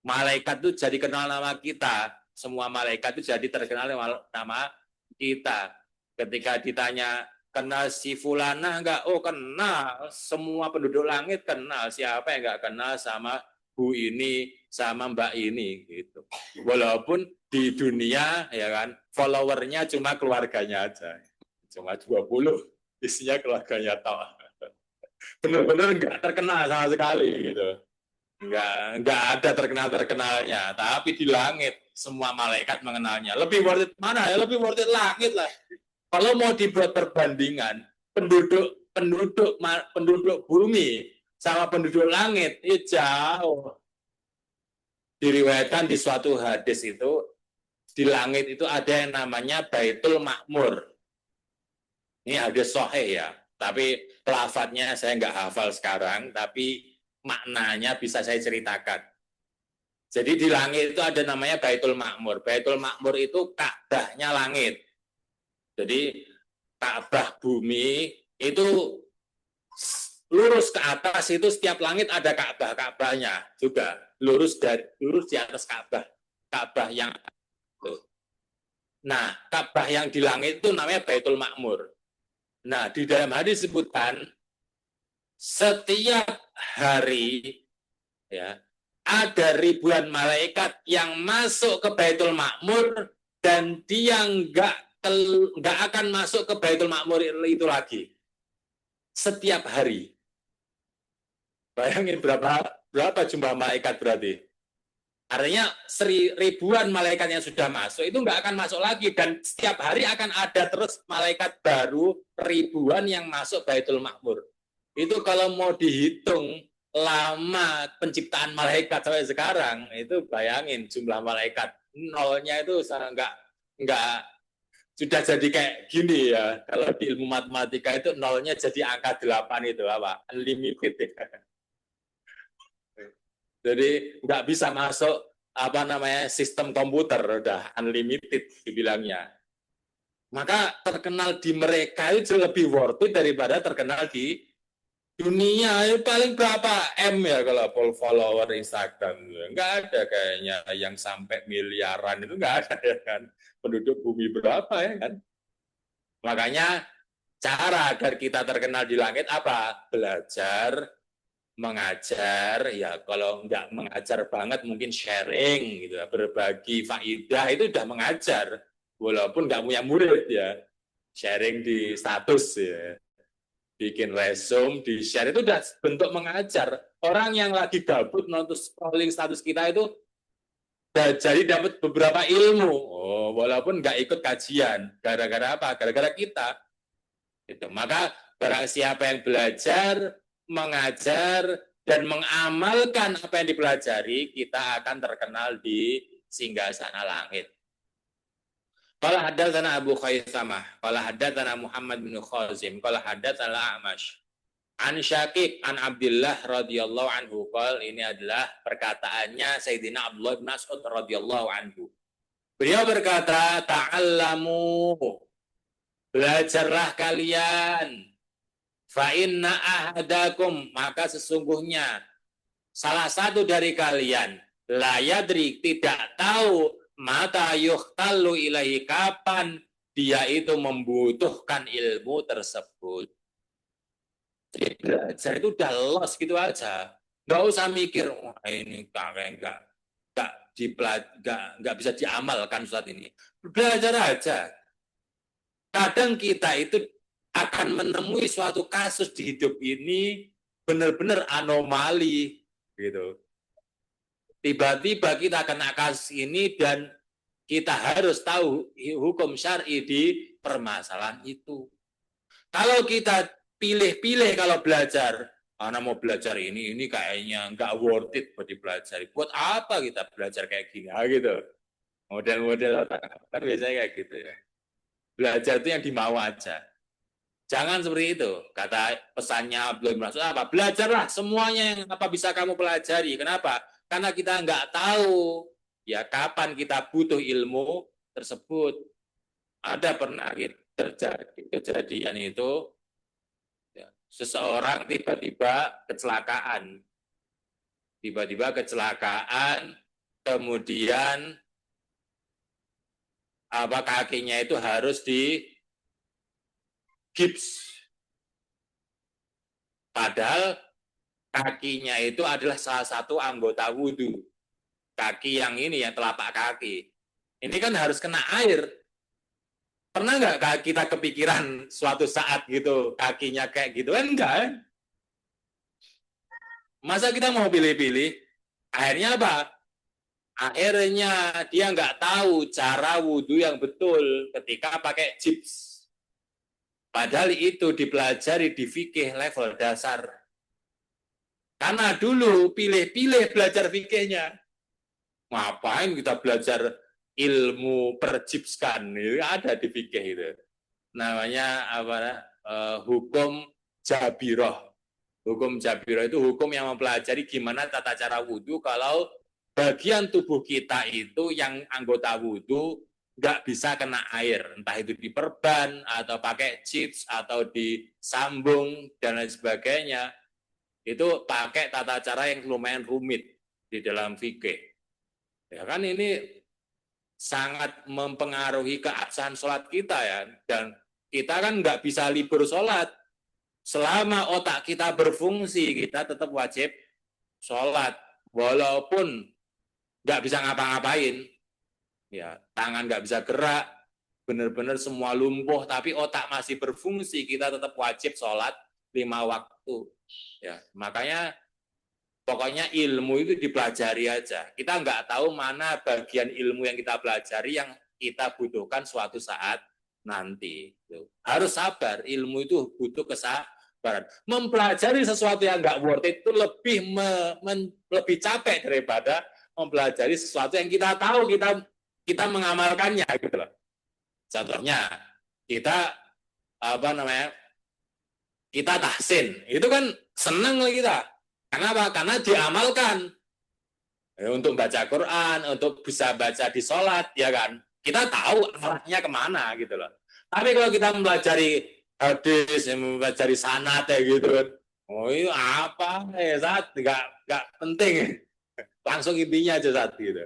Malaikat itu jadi kenal nama kita. Semua malaikat itu jadi terkenal nama kita. Ketika ditanya, kenal si Fulana enggak? Oh kenal, semua penduduk langit kenal. Siapa yang enggak kenal sama Bu ini, sama Mbak ini gitu. Walaupun di dunia ya kan, followernya cuma keluarganya aja. Cuma 20, isinya keluarganya tahu. Benar-benar enggak terkenal sama sekali gitu. Enggak ada terkenalnya, tapi di langit semua malaikat mengenalnya. Lebih worth it mana ya? Lebih worth it langit lah. Kalau mau dibuat perbandingan penduduk bumi sama penduduk langit itu jauh. Diriwayatkan di suatu hadis itu di langit itu ada yang namanya Baitul Makmur. Ini hadis sahih ya, tapi lafadznya saya nggak hafal sekarang, tapi maknanya bisa saya ceritakan. Jadi di langit itu ada namanya Baitul Makmur. Baitul Makmur itu Ka'bahnya langit. Jadi Ka'bah bumi itu lurus ke atas, itu setiap langit ada Ka'bahnya juga. Lurus di atas Ka'bah yang itu. Nah, Ka'bah yang di langit itu namanya Baitul Makmur. Nah, di dalam hadis disebutkan setiap hari ya ada ribuan malaikat yang masuk ke Baitul Makmur dan dia nggak akan masuk ke Baitul Makmur itu lagi setiap hari. Bayangin berapa jumlah malaikat berarti? Artinya ribuan malaikat yang sudah masuk itu nggak akan masuk lagi, dan setiap hari akan ada terus malaikat baru ribuan yang masuk Baitul Makmur. Itu kalau mau dihitung lama penciptaan malaikat sampai sekarang, itu bayangin jumlah malaikat nolnya itu nggak sudah jadi kayak gini ya. Kalau di ilmu matematika itu nolnya jadi angka 8 itu apa? Unlimited ya. Jadi nggak bisa masuk sistem komputer, udah unlimited dibilangnya. Maka terkenal di mereka itu lebih worth it daripada terkenal di dunia. Itu paling berapa M ya kalau follower Instagram, nggak ada kayaknya yang sampai miliaran, itu nggak ada ya kan. Penduduk bumi berapa ya kan. Makanya cara agar kita terkenal di langit apa? Belajar, mengajar, ya kalau nggak mengajar banget mungkin sharing gitu, berbagi faidah itu udah mengajar, walaupun nggak punya murid ya, sharing di status ya, bikin resume, di share itu udah bentuk mengajar. Orang yang lagi gabut nonton scrolling status kita itu jadi dapat beberapa ilmu, walaupun nggak ikut kajian, gara-gara apa? Gara-gara kita. Gitu. Maka barang siapa yang belajar, mengajar, dan mengamalkan apa yang dipelajari, kita akan terkenal di singgasana langit. Qala haddatsana Abu Khaisamah, qala haddatsana Muhammad bin Khazim, qala haddatsana A'mash. An Syakib an Abdullah radhiyallahu anhu qol, ini adalah perkataannya Sayyidina Abdullah bin Mas'ud radhiyallahu anhu. Beliau berkata, ta'allamu, belajarlah kalian, fa inna ahadakum, maka sesungguhnya salah satu dari kalian la yadri, tidak tahu, mata yuhtalu ilahi, kapan dia itu membutuhkan ilmu tersebut. Jadi belajar itu udah los gitu aja, nggak usah mikir wah ini nggak bisa diamalkan saat ini. Belajar aja. Kadang kita itu akan menemui suatu kasus di hidup ini benar-benar anomali gitu. Tiba-tiba kita kena kasus ini dan kita harus tahu hukum syar'i di permasalahan itu. Kalau kita pilih-pilih kalau belajar, karena mau belajar ini kayaknya nggak worth it buat dipelajari. Buat apa kita belajar kayak gini? Gitu. Model-model kan biasanya kayak gitu ya. Belajar itu yang dimau aja. Jangan seperti itu. Kata pesannya belum masuk apa? Belajarlah semuanya yang apa bisa kamu pelajari. Kenapa? Karena kita nggak tahu ya kapan kita butuh ilmu tersebut. Ada pernah terjadi kejadian itu, ya, seseorang tiba-tiba kecelakaan, kemudian kakinya itu harus di gips. Padahal kakinya itu adalah salah satu anggota wudhu. Kaki yang ini, yang telapak kaki. Ini kan harus kena air. Pernah nggak kita kepikiran suatu saat gitu, kakinya kayak gitu? Kan enggak. Masa kita mau pilih-pilih? Akhirnya apa? Akhirnya dia nggak tahu cara wudhu yang betul ketika pakai gips. Padahal itu dipelajari di fikih level dasar. Karena dulu pilih-pilih belajar fikihnya. Ngapain kita belajar ilmu perjipskan? Ada di fikih itu. Namanya hukum jabiroh. Hukum jabiroh itu hukum yang mempelajari gimana tata cara wudhu kalau bagian tubuh kita itu yang anggota wudhu nggak bisa kena air, entah itu diperban atau pakai chips atau disambung dan lain sebagainya. Itu pakai tata cara yang lumayan rumit di dalam fikih. Ya kan ini sangat mempengaruhi keabsahan sholat kita ya, dan kita kan nggak bisa libur sholat. Selama otak kita berfungsi, kita tetap wajib sholat, walaupun nggak bisa ngapa-ngapain. Ya, tangan nggak bisa gerak, benar-benar semua lumpuh, tapi otak masih berfungsi, kita tetap wajib sholat 5 waktu. Ya, makanya pokoknya ilmu itu dipelajari aja. Kita nggak tahu mana bagian ilmu yang kita pelajari yang kita butuhkan suatu saat nanti. Harus sabar, ilmu itu butuh kesabaran. Mempelajari sesuatu yang nggak worth it itu lebih capek daripada mempelajari sesuatu yang kita tahu, kita mengamalkannya gitu loh. Contohnya kita kita tahsin, itu kan senang lah kita. Kenapa? Karena diamalkan. Untuk baca Quran, untuk bisa baca di sholat, ya kan? Kita tahu arahnya kemana gitu loh. Tapi kalau kita mempelajari hadis, mempelajari sanad ya gitu kan, oh itu apa? Saat nggak penting. Langsung intinya aja saat gitu.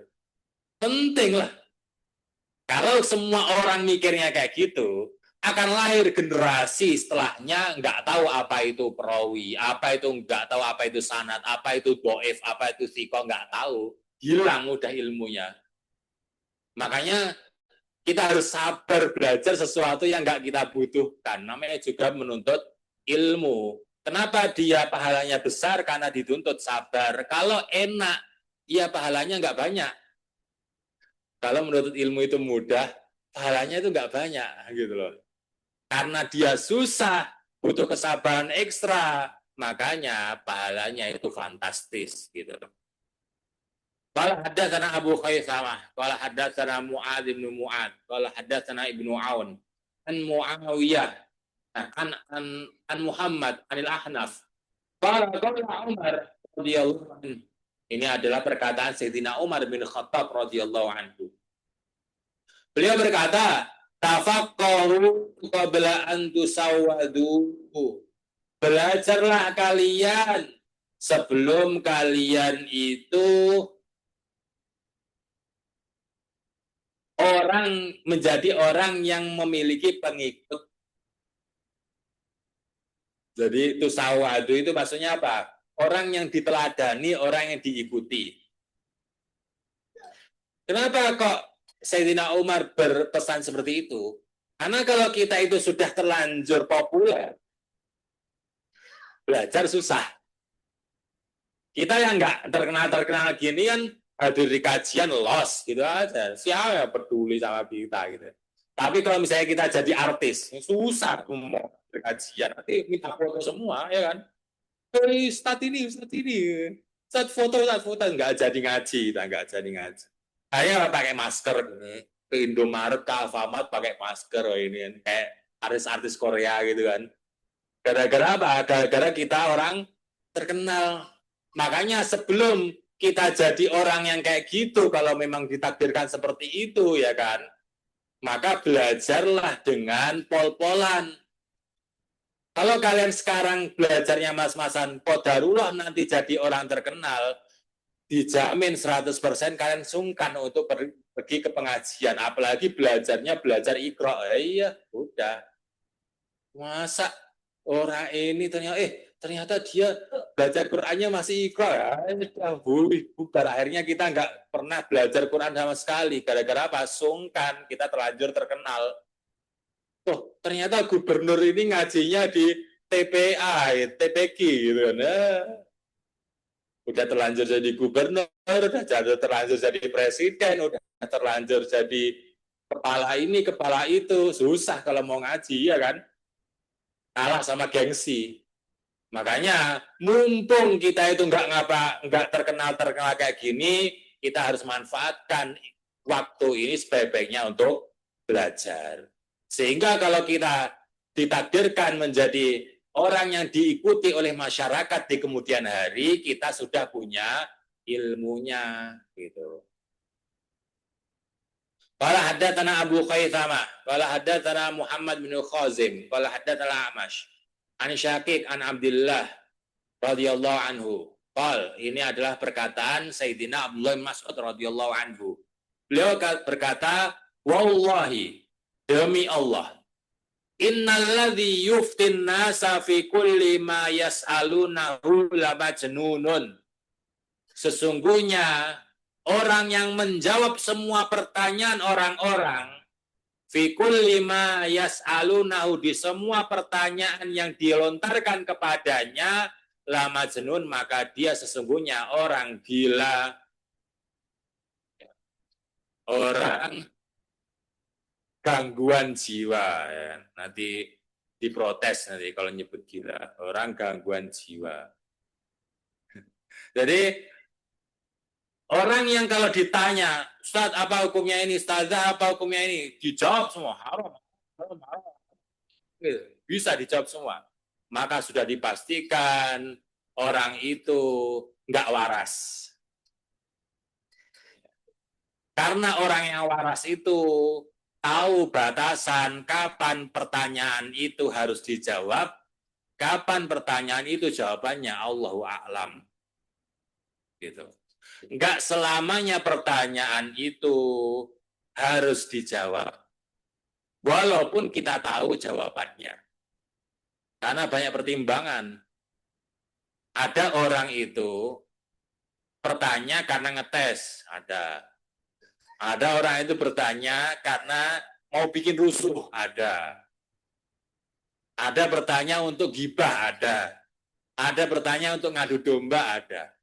Penting lah. Kalau semua orang mikirnya kayak gitu, akan lahir generasi setelahnya nggak tahu apa itu perawi, apa itu nggak tahu apa itu sanad, apa itu doif, apa itu siko, nggak tahu, hilang udah ilmunya. Makanya kita harus sabar belajar sesuatu yang nggak kita butuhkan. Namanya juga menuntut ilmu. Kenapa dia pahalanya besar? Karena dituntut sabar. Kalau enak, ya pahalanya nggak banyak. Kalau menuntut ilmu itu mudah, pahalanya itu nggak banyak gitu loh. Karena dia susah, butuh kesabaran ekstra, makanya pahalanya itu fantastis gitu. Qala haddatsana Abu Khaisamah, qala haddatsana Mu'adz bin Mu'adz, qala haddatsana Ibnu Aun an Muawiyah Nah, an Muhammad anil Ahnaf. Qala Umar radhiyallahu anhu. Ini adalah perkataan Sayyidina Umar bin Khattab radhiyallahu anhu. Beliau berkata, tafaqqahu qabla an tusawwadu. Belajarlah kalian sebelum kalian itu menjadi orang yang memiliki pengikut. Jadi itu sawadu itu maksudnya apa? Orang yang diteladani, orang yang diikuti. Kenapa kok Sayyidina Umar berpesan seperti itu? Karena kalau kita itu sudah terlanjur populer, belajar susah. Kita yang nggak terkenal gini kan hadir di kajian los gitu aja. Siapa yang peduli sama kita gitu. Tapi kalau misalnya kita jadi artis, susah mau kajian. Nanti minta foto semua, ya kan? Ustadz ini, Ustadz foto, nggak jadi ngaji, kita nggak jadi ngaji. Saya pakai masker ini, ke Indomaret, ke Alfamart pakai masker ini, kayak artis-artis Korea gitu kan. Gara-gara apa? Gara-gara kita orang terkenal. Makanya sebelum kita jadi orang yang kayak gitu, kalau memang ditakdirkan seperti itu, ya kan, maka belajarlah dengan pol-polan. Kalau kalian sekarang belajarnya mas-masan, kodarullah nanti jadi orang terkenal, dijamin 100% kalian sungkan untuk pergi ke pengajian. Apalagi belajarnya belajar Iqra. Iya, udah. Masa orang ini ternyata dia belajar Qurannya masih Iqra, ya bubar. Akhirnya kita nggak pernah belajar Quran sama sekali. Gara-gara apa? Sungkan, kita terlanjur terkenal. Ternyata gubernur ini ngajinya di TPA, TPQ gitu kan. Udah terlanjur jadi gubernur, udah terlanjur jadi presiden, udah terlanjur jadi kepala ini, kepala itu. Susah kalau mau ngaji, ya kan? Kalah sama gengsi. Makanya mumpung kita itu nggak terkenal kayak gini, kita harus manfaatkan waktu ini sebaik-baiknya untuk belajar. Sehingga kalau kita ditakdirkan menjadi orang yang diikuti oleh masyarakat di kemudian hari, kita sudah punya ilmunya, gitu. Qala haddatsana Abu Khaisamah, qala haddatsana Muhammad bin Khazim, qala haddatsana Amash, an Syaqiq an Abdullah radhiyallahu anhu. Qal, ini adalah perkataan Sayyidina Abdullah bin Mas'ud radhiyallahu anhu. Beliau berkata, wallahi, demi Allah, innalladzi yuftin nasa fi kulli ma yas'alunahu lamajnunun. Sesungguhnya orang yang menjawab semua pertanyaan orang-orang fi kulli ma yas'alunahu, di semua pertanyaan yang dilontarkan kepadanya, lamajnun, maka dia sesungguhnya orang gila. Orang gangguan jiwa, ya. Nanti diprotes nanti kalau nyebut gila, orang gangguan jiwa. Jadi orang yang kalau ditanya, Ustaz apa hukumnya ini, Ustazah apa hukumnya ini, dijawab semua haram. Bisa dijawab semua. Maka sudah dipastikan orang itu nggak waras. Karena orang yang waras itu tahu batasan kapan pertanyaan itu harus dijawab, kapan pertanyaan itu jawabannya Allahu a'lam. Gitu. Enggak selamanya pertanyaan itu harus dijawab, walaupun kita tahu jawabannya. Karena banyak pertimbangan. Ada orang itu bertanya karena ngetes, ada. Ada orang itu bertanya karena mau bikin rusuh, ada. Ada bertanya untuk gibah, ada. Ada bertanya untuk ngadu domba, ada.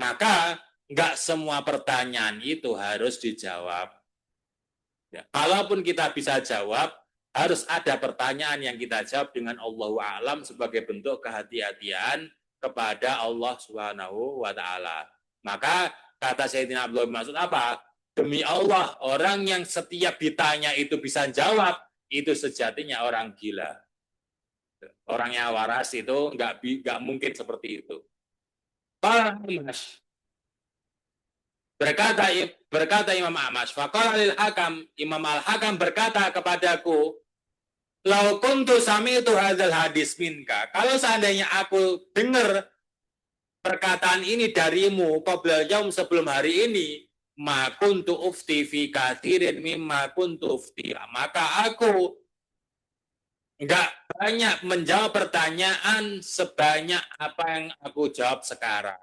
Maka nggak semua pertanyaan itu harus dijawab. Ya, kalaupun kita bisa jawab, harus ada pertanyaan yang kita jawab dengan Allahu a'lam sebagai bentuk kehati-hatian kepada Allah Subhanahu wa taala. Maka kata Sayyidina Abdullah bin Mas'ud apa? Demi Allah, orang yang setiap ditanya itu bisa jawab, itu sejatinya orang gila. Orangnya waras itu nggak mungkin seperti itu. Mas, berkata Imam Ahmad, faqala lil Hakam, Imam Al-Hakam berkata kepadaku, lau kuntu sami'tu hadzal hadis minka. Kalau seandainya aku dengar perkataan ini darimu qabla yaum sebelum hari ini, ma kuntu ufti fi katsirin mimma kuntu ufti. Maka aku enggak banyak menjawab pertanyaan sebanyak apa yang aku jawab sekarang.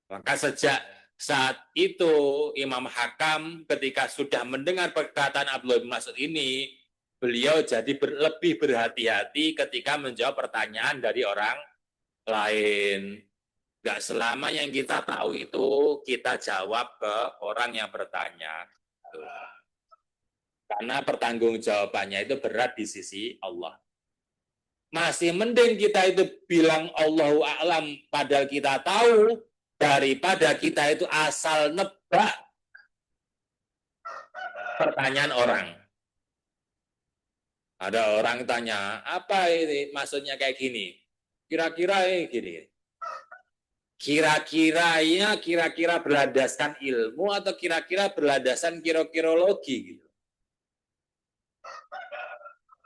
Maka sejak saat itu Imam Hakam ketika sudah mendengar perkataan Abdullah bin Mas'ud ini, beliau jadi lebih berhati-hati ketika menjawab pertanyaan dari orang lain. Gak selama yang kita tahu itu kita jawab ke orang yang bertanya. Karena pertanggungjawabannya itu berat di sisi Allah. Masih mending kita itu bilang Allahu a'lam padahal kita tahu, daripada kita itu asal nebak pertanyaan orang. Ada orang tanya, apa ini maksudnya kayak gini? Kira-kira gini. Kira-kira berlandaskan ilmu atau kira-kira berlandaskan kira-kirologi gitu.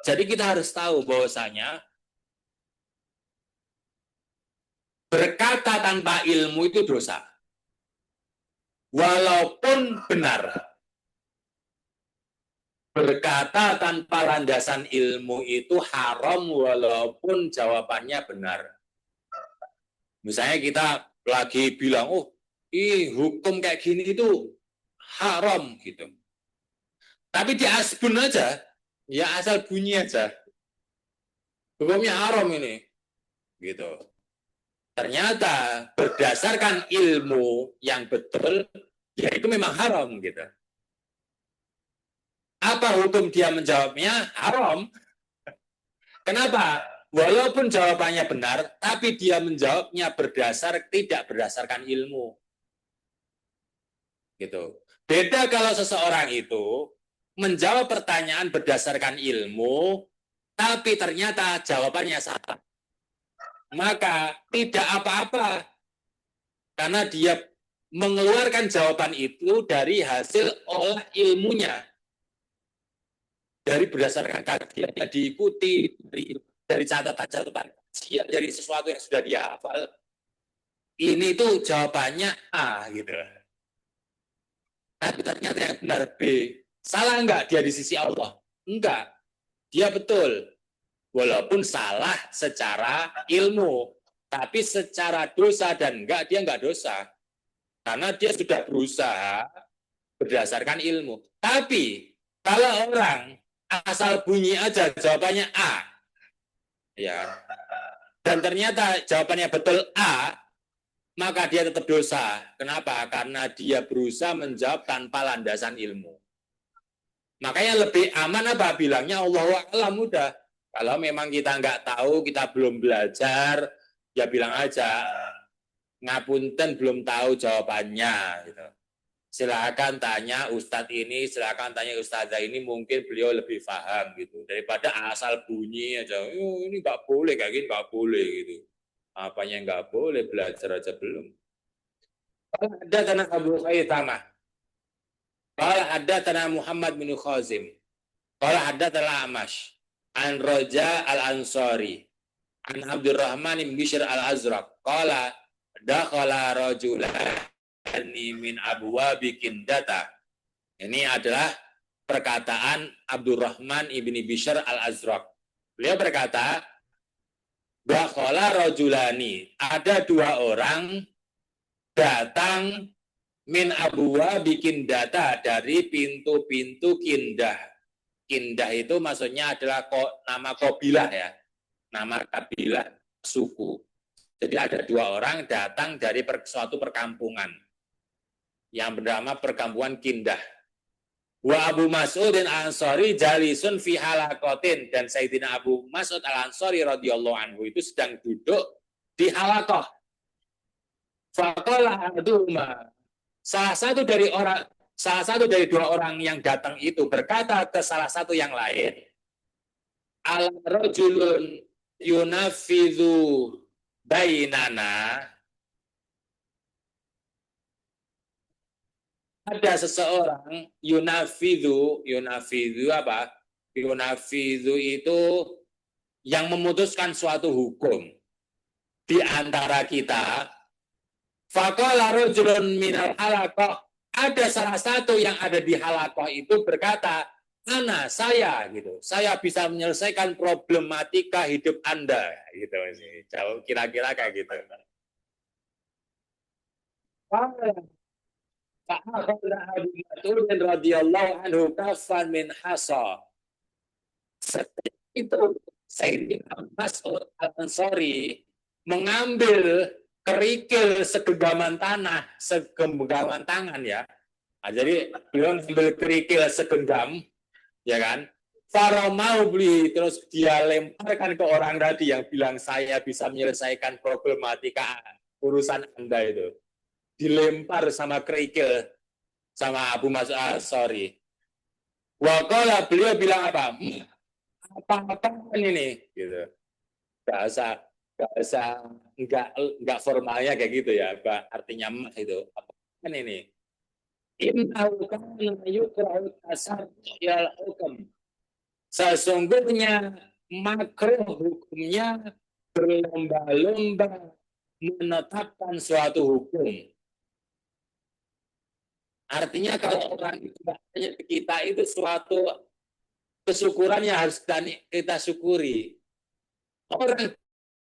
Jadi kita harus tahu bahwasanya berkata tanpa ilmu itu dosa. Walaupun benar. Berkata tanpa landasan ilmu itu haram walaupun jawabannya benar. Misalnya kita lagi bilang, oh, hukum kayak gini itu haram gitu. Tapi di asbun aja, ya asal bunyi aja. Hukumnya haram ini. Gitu. Ternyata berdasarkan ilmu yang betul, ya itu memang haram gitu. Apa hukum dia menjawabnya? Haram. Kenapa? Walaupun jawabannya benar, tapi dia menjawabnya tidak berdasarkan ilmu. Gitu. Beda kalau seseorang itu menjawab pertanyaan berdasarkan ilmu, tapi ternyata jawabannya salah. Maka tidak apa-apa. Karena dia mengeluarkan jawaban itu dari hasil olah ilmunya. Dari berdasarkan kajian yang diikuti, dari catatan-catatan, dari sesuatu yang sudah dia hafal. Ini tuh jawabannya A gitu. Tapi ternyata yang benar B. Salah enggak dia di sisi Allah? Enggak. Dia betul. Walaupun salah secara ilmu. Tapi secara dosa dan enggak, dia enggak dosa. Karena dia sudah berusaha berdasarkan ilmu. Tapi kalau orang asal bunyi aja jawabannya A, ya, dan ternyata jawabannya betul A, maka dia tetap dosa. Kenapa? Karena dia berusaha menjawab tanpa landasan ilmu. Makanya lebih aman apa bilangnya Allahu a'lam udah. Kalau memang kita nggak tahu, kita belum belajar, ya bilang aja ngapunten belum tahu jawabannya. Gitu. Silakan tanya Ustadz ini, silakan tanya Ustadzah ini, mungkin beliau lebih paham gitu daripada asal bunyi aja. Oh, ini nggak boleh kayak gini, nggak boleh gitu. Apanya nggak boleh, belajar aja belum. Ada tanah Abu Khaisamah. Ada tanah Muhammad bin Khazim. Ada tanah Amash. An Roja al-Ansari. An Abdurrahman bin Bishr al-Azraq. Dakhala rajulani min abwabi Kindata. Ini adalah perkataan Abdurrahman ibn Bishr al-Azraq. Beliau berkata, dakhala rajulani. Ada dua orang datang min abwabi Kindata dari pintu-pintu Kindah. Kindah itu maksudnya adalah nama kabilah ya. Nama kabilah suku. Jadi ada dua orang datang dari suatu perkampungan yang bernama perkampungan Kindah. Wa Abu Mas'ud al-Ansari jalisun fi halakotin, dan Sayyidina Abu Mas'ud al-Ansari radhiyallahu anhu itu sedang duduk di halakoh. Faqala ahaduhuma, salah satu dari dua orang yang datang itu berkata ke salah satu yang lain, ala rajulun yunafidhu bainana, ada seseorang yunafidu apa? Yunafidu itu yang memutuskan suatu hukum di antara kita. Faqala rajulun minal halaqah, ada salah satu yang ada di halaqah itu berkata, saya gitu, saya bisa menyelesaikan problematika hidup Anda gitu, kira-kira kayak gitu. Radhiyallahu anhu kafan min hasa. Itu Sayyidina Mas'ud Al-Ansari mengambil kerikil segenggaman tanah, segenggaman tangan ya. Nah, jadi beliau mengambil kerikil segenggam, ya kan? Faro mau beli, terus dia lemparkan ke orang tadi yang bilang saya bisa menyelesaikan problematika urusan Anda itu. Dilempar sama kerikil sama Abu Mas'ud Al-Ansari. Waqala, beliau bilang apa? Apa-apaan ini gitu. Bahasa enggak formalnya kayak gitu ya, artinya mah itu apaan ini. Innahu kana yukra'u tasaddul hukum. Sesungguhnya makruh hukumnya berlomba-lomba menetapkan suatu hukum. Artinya kalau orang itu bertanya ke kita itu suatu kesyukuran yang harus kita syukuri. Orang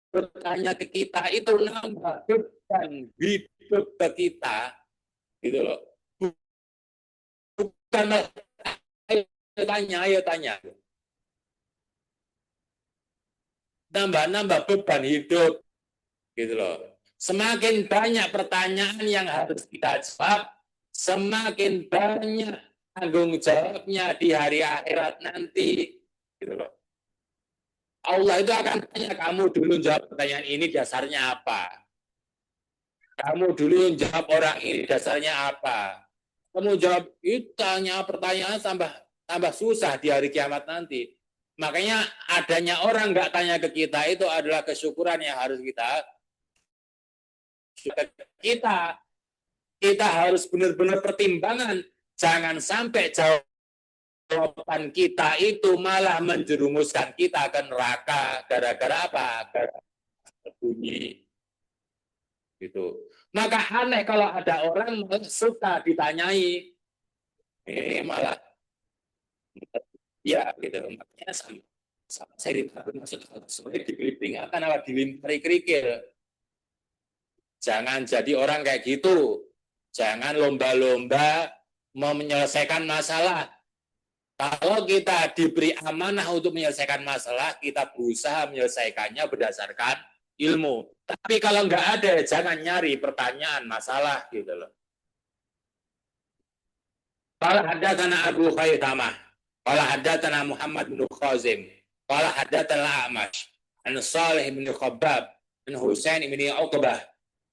bertanya ke kita itu nambah beban hidup ke kita, gitu loh. Bukan ayo tanya. Nambah beban hidup, gitu loh. Semakin banyak pertanyaan yang harus kita jawab, semakin banyak tanggung jawabnya di hari akhirat nanti, gitu loh. Allah itu akan tanya, kamu dulu jawab pertanyaan ini dasarnya apa? Kamu dulu jawab orang ini dasarnya apa? Kamu jawab itu tanya pertanyaan tambah susah di hari kiamat nanti. Makanya adanya orang nggak tanya ke kita itu adalah kesyukuran yang harus kita harus benar-benar pertimbangan, jangan sampai jawaban kita itu malah menjerumuskan kita ke neraka gara-gara apa? Gara-gara bunyi. Gitu. Maka aneh kalau ada orang suka ditanyai, malah ya gitu. Makanya sama saya maksud sebenarnya ditinggalkan apa dilimpari kerikil. Jangan jadi orang kayak gitu. Jangan lomba-lomba mau menyelesaikan masalah. Kalau kita diberi amanah untuk menyelesaikan masalah, kita berusaha menyelesaikannya berdasarkan ilmu. Tapi kalau nggak ada, jangan nyari pertanyaan masalah gitu loh. Qala haddatsana Abu Khaisamah, qala haddatsana Muhammad bin Khazim, qala haddatsana A'mash, an Shalih bin Khabbab, an Husain bin Uqbah,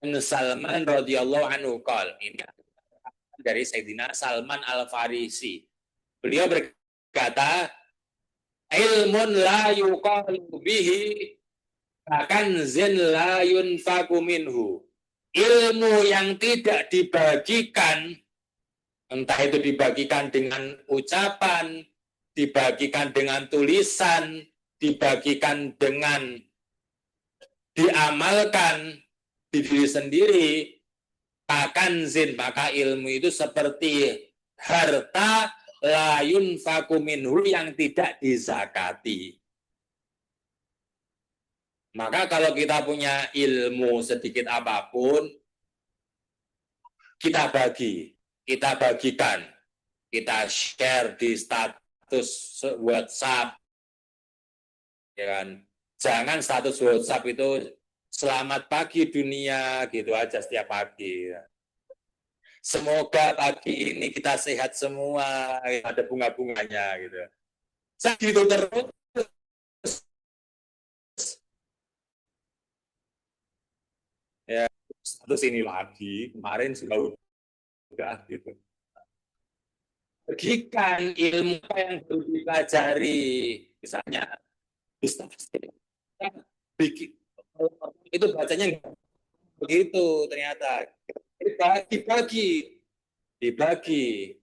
an Salman radhiyallahu anhu qala. Ini dari Sayyidina Salman Al-Farisi. Beliau berkata, ilmun la yuqalu bihi kanzin la yunfaku minhu. Ilmu yang tidak dibagikan, entah itu dibagikan dengan ucapan, dibagikan dengan tulisan, dibagikan dengan diamalkan di diri sendiri, kanzin, maka ilmu itu seperti harta la yunfaku minhu yang tidak dizakati. Maka kalau kita punya ilmu sedikit apapun, kita bagikan, kita share di status WhatsApp, ya kan? Jangan status WhatsApp itu selamat pagi dunia gitu aja setiap pagi. Semoga pagi ini kita sehat semua, ada bunga-bunganya gitu. Gitu terus. Ya, status ini lagi, kemarin sudah gitu. Bagikan ilmu apa yang perlu dipelajari. Misalnya Itu bacanya nggak begitu ternyata. Dibagi.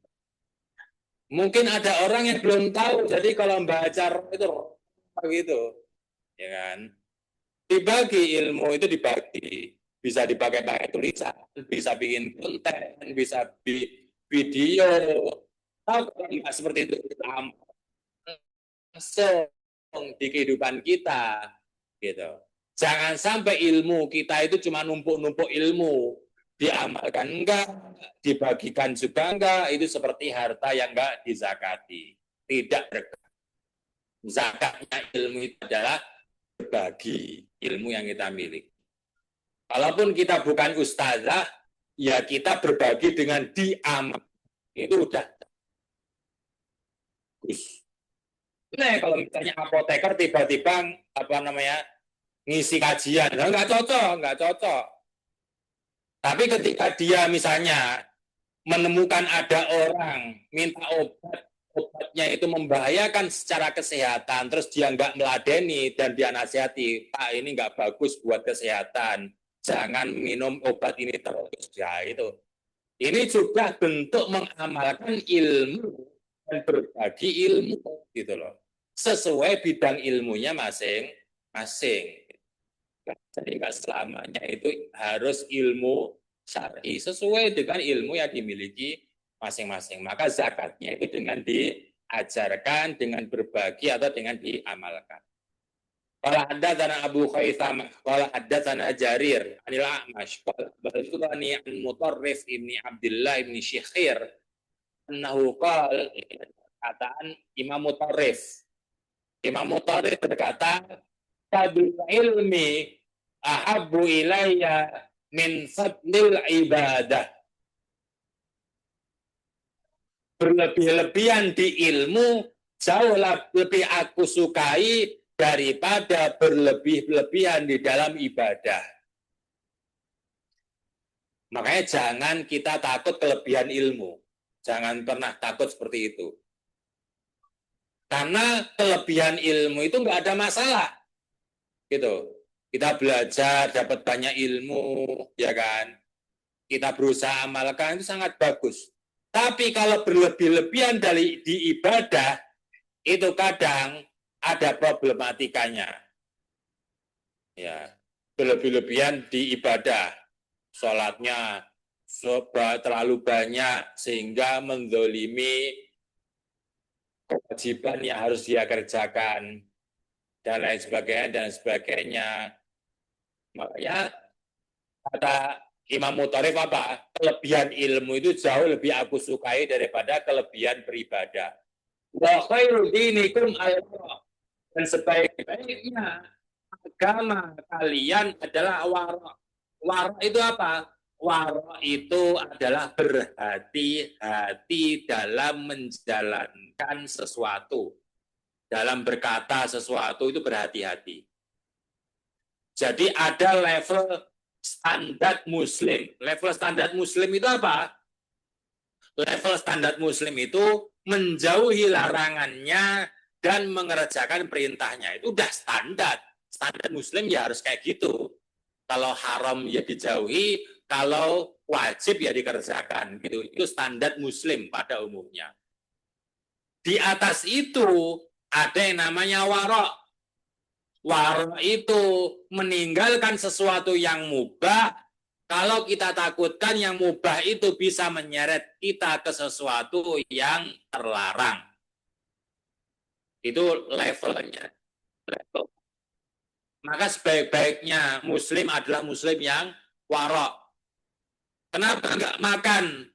Mungkin ada orang yang belum tahu, jadi kalau baca itu begitu, ya kan? Dibagi ilmu itu dibagi, bisa dipakai pakai tulisan, bisa bikin konten, bisa video, tahu nggak seperti itu langsung di kehidupan kita, gitu. Jangan sampai ilmu kita itu cuma numpuk-numpuk ilmu, diamalkan enggak, dibagikan juga enggak, itu seperti harta yang enggak dizakati, tidak berkah. Zakatnya ilmu itu adalah berbagi ilmu yang kita miliki. Walaupun kita bukan ustazah, ya kita berbagi dengan diamal. Itu udah. Nah, kalau misalnya apoteker tiba-tiba ngisi kajian, nggak cocok. Tapi ketika dia misalnya menemukan ada orang minta obatnya itu membahayakan secara kesehatan, terus dia nggak meladeni dan dia nasihati, Pak ini nggak bagus buat kesehatan, jangan minum obat ini terus, ya itu. Ini juga bentuk mengamalkan ilmu dan berbagi ilmu, gitu loh. Sesuai bidang ilmunya masing-masing. Jadi nggak selamanya itu harus ilmu syar'i, sesuai dengan ilmu yang dimiliki masing-masing. Maka zakatnya itu dengan diajarkan, dengan berbagi atau dengan diamalkan. Qala haddatsana Abu Khaitsamah, qala haddatsana Jarir, anil A'mash, qala balagani an Mutarrif ibni Abdullah ibni Syikhir, annahu qala, kataan Imam Mutarrif. Imam Mutarrif berkata, "Fadlul ilmi ahabbu ilayya min fadlil ibadah." Berlebih-lebihan di ilmu jauh lebih aku sukai daripada berlebih-lebihan di dalam ibadah. Makanya jangan kita takut kelebihan ilmu. Jangan pernah takut seperti itu. Karena kelebihan ilmu itu nggak ada masalah. Gitu. Kita belajar, dapat banyak ilmu, ya kan? Kita berusaha amalkan, itu sangat bagus. Tapi kalau berlebih-lebihan di ibadah, itu kadang ada problematikanya. Ya, berlebih-lebihan di ibadah, sholatnya terlalu banyak sehingga mendolimi kewajiban yang harus dia kerjakan dan lain sebagainya. Makanya kata Imam Mutarrif apa? Kelebihan ilmu itu jauh lebih aku sukai daripada kelebihan beribadah. Wa khairu dinikum al-wara. Dan sebaik-baiknya agama kalian adalah wara. Wara itu apa? Wara itu adalah berhati-hati dalam menjalankan sesuatu. Dalam berkata sesuatu itu berhati-hati. Jadi ada level standar muslim. Level standar muslim itu apa? Level standar muslim itu menjauhi larangannya dan mengerjakan perintahnya. Itu udah standar. Standar muslim ya harus kayak gitu. Kalau haram ya dijauhi, kalau wajib ya dikerjakan. Gitu. Itu standar muslim pada umumnya. Di atas itu ada yang namanya warok. Warok itu meninggalkan sesuatu yang mubah. Kalau kita takutkan yang mubah itu bisa menyeret kita ke sesuatu yang terlarang. Itu levelnya. Level. Maka sebaik-baiknya muslim adalah muslim yang warok. Kenapa enggak makan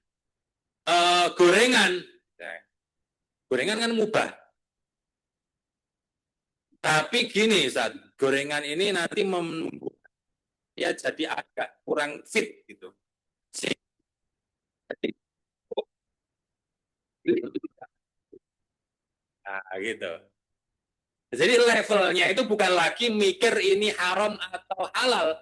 gorengan? Gorengan kan mubah. Tapi gini, Ustaz, gorengan ini nanti ya jadi agak kurang fit gitu. Nah, gitu. Jadi levelnya itu bukan lagi mikir ini haram atau halal.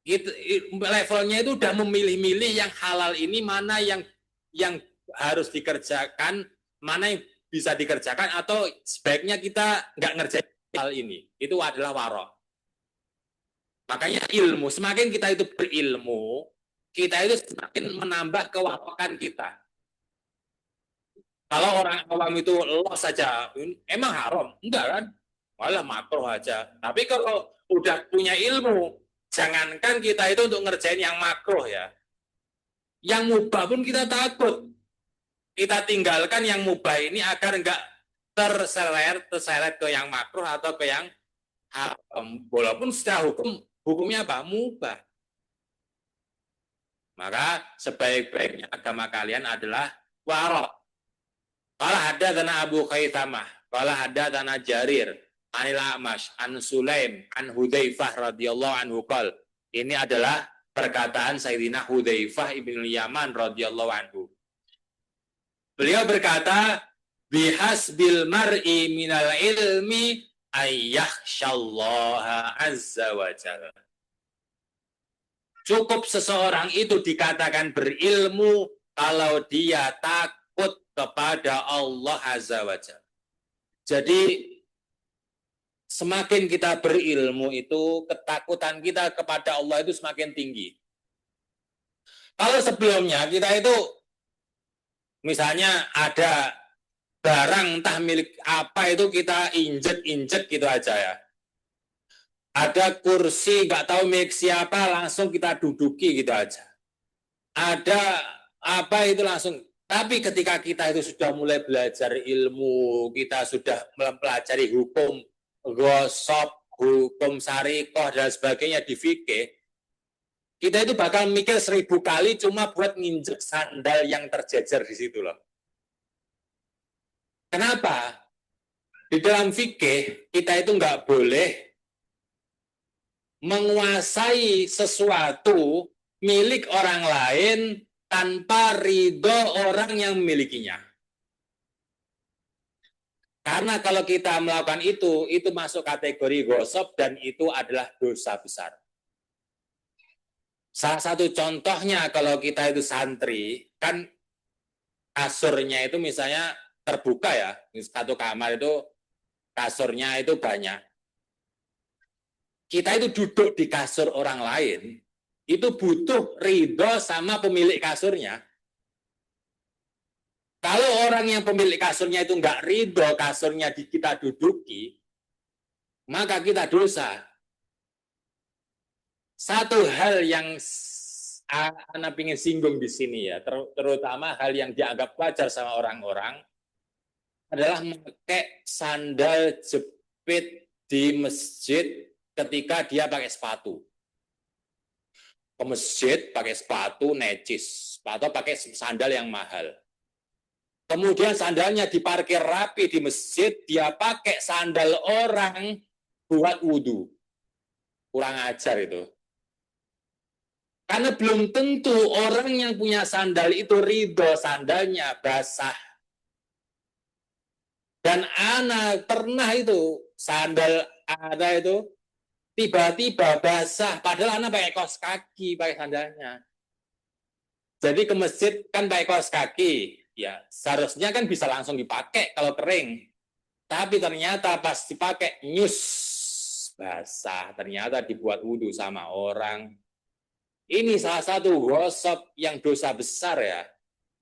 Gitu, levelnya itu udah memilih-milih yang halal ini mana yang harus dikerjakan, mana yang bisa dikerjakan atau sebaiknya kita nggak ngerjain. hal ini. Itu adalah warok. Makanya ilmu, semakin kita itu berilmu, kita itu semakin menambah kewarokan kita. Kalau orang awam itu los saja, emang haram? Enggak kan? Malah makruh aja. Tapi kalau udah punya ilmu, jangankan kita itu untuk ngerjain yang makruh ya. Yang mubah pun kita takut. Kita tinggalkan yang mubah ini agar enggak terseret ke yang makruh atau ke yang haram. Walaupun secara hukumnya apa? Mubah. Maka sebaik-baiknya agama kalian adalah warok. Qala haddatsana Abu Khaisamah, qala haddatsana Jarir, Anil A'mash, An Sulaim, An Hudzaifah radhiyallahu anhu qol. Ini adalah perkataan Sayyidina Hudzaifah ibn Yaman radhiyallahu anhu. Beliau berkata, bihasbil mar'i minal ilmi ayyakhshallaha azza wa jalla. Cukup seseorang itu dikatakan berilmu kalau dia takut kepada Allah Azza wa Jalla. Jadi semakin kita berilmu itu ketakutan kita kepada Allah itu semakin tinggi. Kalau sebelumnya kita itu misalnya ada barang entah milik apa itu kita injek-injek gitu aja ya. Ada kursi nggak tahu milik siapa langsung kita duduki gitu aja. Ada apa itu langsung. Tapi ketika kita itu sudah mulai belajar ilmu, kita sudah mempelajari hukum gosok, hukum syariqah dan sebagainya di fikih, kita itu bakal mikir 1000 kali cuma buat nginjek sandal yang terjejer di situ loh. Kenapa? Di dalam fikih kita itu nggak boleh menguasai sesuatu milik orang lain tanpa ridho orang yang memilikinya. Karena kalau kita melakukan itu masuk kategori gosok dan itu adalah dosa besar. Salah satu contohnya kalau kita itu santri, kan kasurnya itu misalnya terbuka ya, satu kamar itu kasurnya itu banyak. Kita itu duduk di kasur orang lain, itu butuh ridho sama pemilik kasurnya. Kalau orang yang pemilik kasurnya itu nggak ridho kasurnya kita duduki, maka kita dosa. Satu hal yang Ana ingin singgung di sini ya, terutama hal yang dianggap wajar sama orang-orang, adalah memakai sandal jepit di masjid ketika dia pakai sepatu. Ke masjid pakai sepatu necis, atau pakai sandal yang mahal. Kemudian sandalnya diparkir rapi di masjid, dia pakai sandal orang buat wudhu. Kurang ajar itu. Karena belum tentu orang yang punya sandal itu ridho sandalnya basah. Dan Ana pernah itu, sandal ada itu, tiba-tiba basah, padahal Ana pakai kaos kaki, pakai sandalnya. Jadi ke masjid kan pakai kaos kaki, ya seharusnya kan bisa langsung dipakai kalau kering. Tapi ternyata pas dipakai nyus basah, ternyata dibuat wudhu sama orang. Ini salah satu gosok yang dosa besar ya.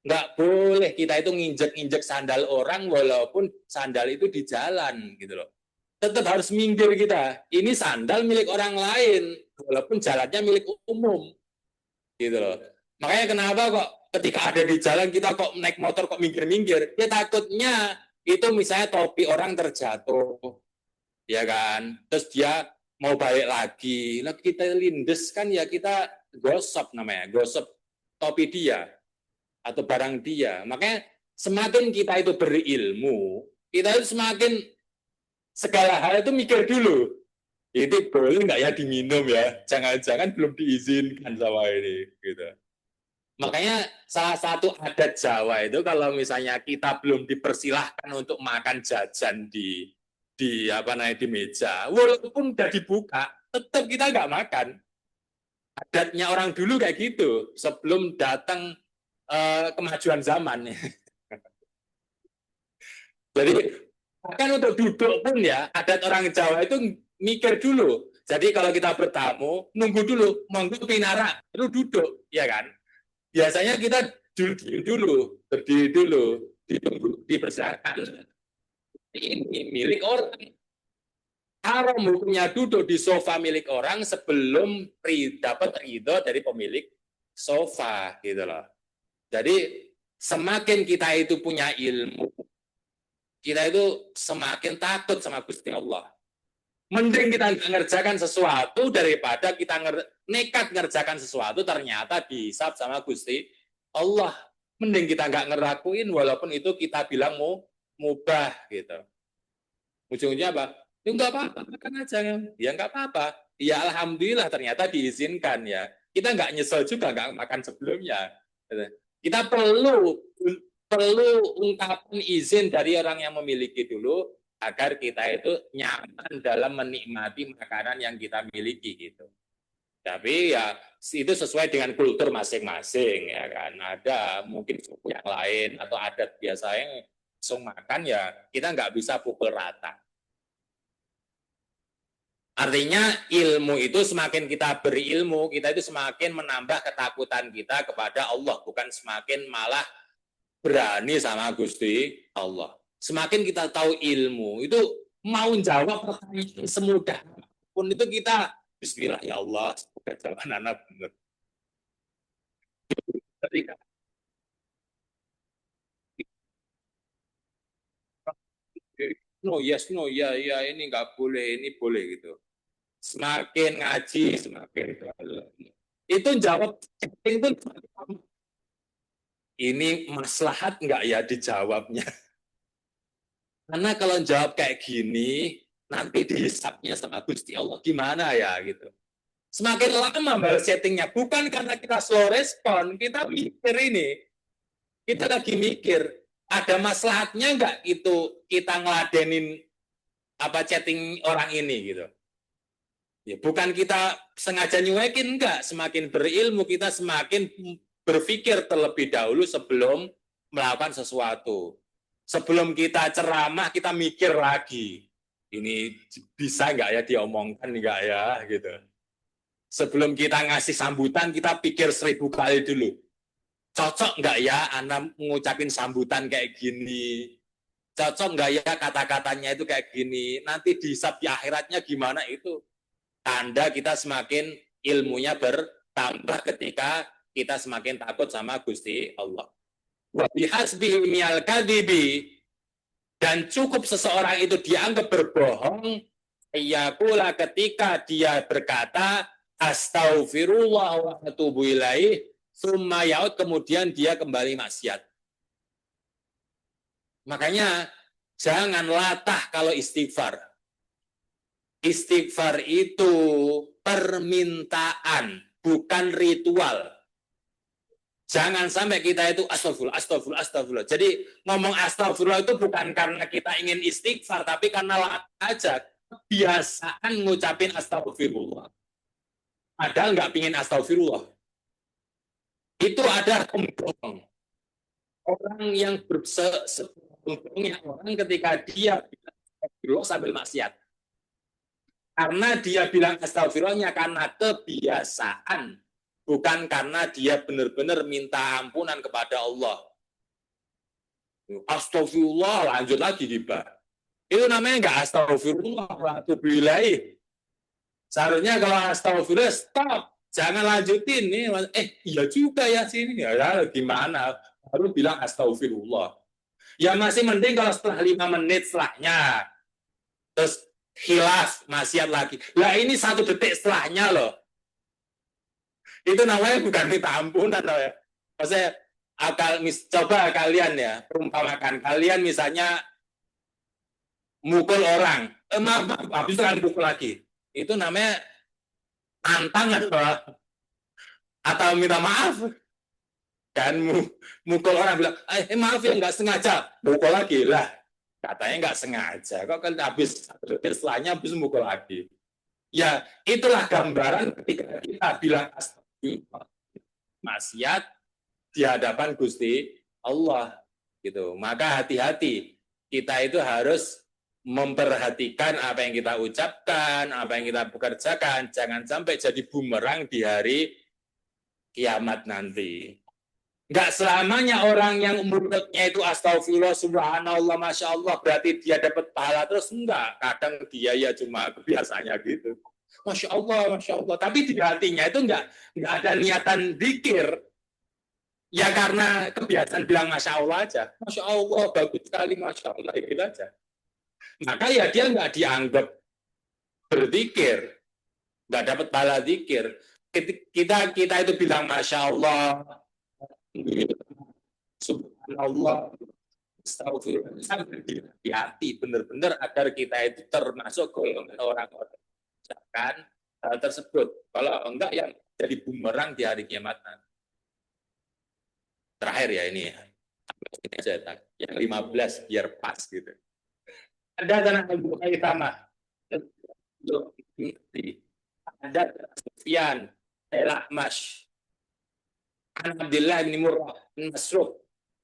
Nggak boleh kita itu nginjek-injek sandal orang walaupun sandal itu di jalan gitu loh. Tetap harus minggir kita. Ini sandal milik orang lain, walaupun jalannya milik umum, gitu loh. Makanya kenapa kok ketika ada di jalan kita kok naik motor kok minggir-minggir? Ya takutnya itu misalnya topi orang terjatuh, ya kan? Terus dia mau balik lagi, lah kita lindes kan ya kita gosok namanya, gosok topi dia atau barang dia. Makanya semakin kita itu berilmu, kita itu semakin segala hal itu mikir dulu. Itu boleh nggak ya diminum ya? Jangan-jangan belum diizinkan sama ini. Gitu. Makanya salah satu adat Jawa itu kalau misalnya kita belum dipersilahkan untuk makan jajan di di meja, walaupun udah dibuka, tetap kita nggak makan. Adatnya orang dulu kayak gitu sebelum datang kemajuan zaman. Jadi Bahkan untuk duduk pun ya, adat orang Jawa itu mikir dulu. Jadi kalau kita bertamu, nunggu dulu, monggo pinara, terus duduk, ya kan? Biasanya kita dulu, berdiri dulu, dipersilakan. Ini milik orang. Haram hukumnya duduk di sofa milik orang sebelum dapat ridho dari pemilik sofa, gitu loh. Jadi semakin kita itu punya ilmu, kita itu semakin takut sama Gusti Allah. Mending kita ngerjakan sesuatu daripada kita nekat ngerjakan sesuatu ternyata dihisab sama Gusti Allah. Mending kita nggak ngerakuin walaupun itu kita bilang mau mubah gitu. Ujungnya apa? Ya nggak apa-apa, makan aja. Ya nggak apa-apa. Ya alhamdulillah ternyata diizinkan ya. Kita nggak nyesel juga nggak makan sebelumnya. Kita perlu ungkapan izin dari orang yang memiliki dulu agar kita itu nyaman dalam menikmati makanan yang kita miliki gitu. Tapi ya itu sesuai dengan kultur masing-masing ya kan. Ada mungkin suku yang lain atau adat biasa yang langsung makan ya kita nggak bisa pukul rata. Artinya ilmu itu semakin kita berilmu, kita itu semakin menambah ketakutan kita kepada Allah, bukan semakin malah berani sama Gusti Allah. Semakin kita tahu ilmu, itu mau jawab pertanyaan semudah pun itu kita bismillah ya Allah, semoga jawaban anak benar. No, yes, no, ya, ya, ini nggak boleh, ini boleh gitu. Semakin ngaji, semakin itu jawab itu ini maslahat nggak ya dijawabnya? Karena kalau jawab kayak gini, nanti dihisapnya sama Gusti Allah gimana ya gitu. Semakin lama balas settingnya, bukan karena kita slow respon, kita mikir ini, kita lagi mikir, ada maslahatnya nggak itu kita ngeladenin apa chatting orang ini gitu. Ya, bukan kita sengaja nyuekin, enggak. Semakin berilmu, kita semakin berpikir terlebih dahulu sebelum melakukan sesuatu. Sebelum kita ceramah, kita mikir lagi. Ini bisa nggak ya diomongkan, nggak ya, gitu. Sebelum kita ngasih sambutan, kita pikir 1000 kali dulu. Cocok nggak ya Anda mengucapin sambutan kayak gini? Cocok nggak ya kata-katanya itu kayak gini? Nanti dihisab di akhiratnya gimana itu? Tanda kita semakin ilmunya bertambah ketika kita semakin takut sama Gusti Allah. Wa bihasbihi minal kadhibi, dan cukup seseorang itu dianggap berbohong yaqula ketika dia berkata astaghfirullah wa atubu ilaih summa yaud, kemudian dia kembali maksiat. Makanya jangan latah kalau istighfar. Istighfar itu permintaan, bukan ritual. Jangan sampai kita itu astagfirullah, astagfirullah, astagfirullah. Jadi ngomong astagfirullah itu bukan karena kita ingin istighfar, tapi karena aja kebiasaan ngucapin astagfirullah. Padahal nggak pingin astagfirullah. Itu ada kembang. Orang yang bersebuahnya orang ketika dia astagfirullah sambil maksiat. Karena dia bilang astagfirullahnya karena kebiasaan, bukan karena dia benar-benar minta ampunan kepada Allah. Astagfirullah, lanjut lagi tiba. Itu namanya nggak astagfirullah, wa'atubilaih. Seharusnya kalau astagfirullah, stop. Jangan lanjutin. Nih. Iya juga ya sini. Ya, gimana? Baru bilang astagfirullah. Ya masih mending kalau setelah 5 menit setelahnya. Terus khilaf, maksiat lagi. Lah ini 1 detik setelahnya loh. Itu namanya bukan minta ampunan loh ya. Maksudnya, coba kalian ya, perumpamakan. Kalian misalnya mukul orang. Maaf, habis itu kalian pukul lagi. Itu namanya tantangan loh. Atau minta maaf. Dan mukul orang bilang, maaf ya nggak sengaja. Mukul lagi lah. Katanya nggak sengaja, kok kan habis setelahnya habis mukul lagi. Ya, itulah gambaran ketika kita bilang astagfirullah, maksiat di hadapan Gusti Allah gitu. Maka hati-hati, kita itu harus memperhatikan apa yang kita ucapkan, apa yang kita pekerjakan, jangan sampai jadi bumerang di hari kiamat nanti. Enggak selamanya orang yang mulutnya itu astagfirullah, subhanallah, masya Allah, berarti dia dapat pahala terus. Enggak, kadang dia ya cuma kebiasaannya gitu. Masya Allah, masya Allah. Tapi di hatinya itu enggak ada niatan zikir. Ya karena kebiasaan bilang masya Allah aja. Masya Allah, bagus sekali, masya Allah, gitu aja. Maka ya dia enggak dianggap berzikir, enggak dapat pahala zikir. Kita itu bilang masya Allah, subhanallah, astagfirullah, hati benar-benar agar kita itu termasuk golongan orang-orang ucapkan hal tersebut. Kalau enggak yang jadi bumerang di hari kiamat nanti. Terakhir ya ini yang 15 biar pas gitu. Ada tanah Abu Haythama, ada Sufyan, Al-A'mash, Abdullah bin Murrah bin Masruq.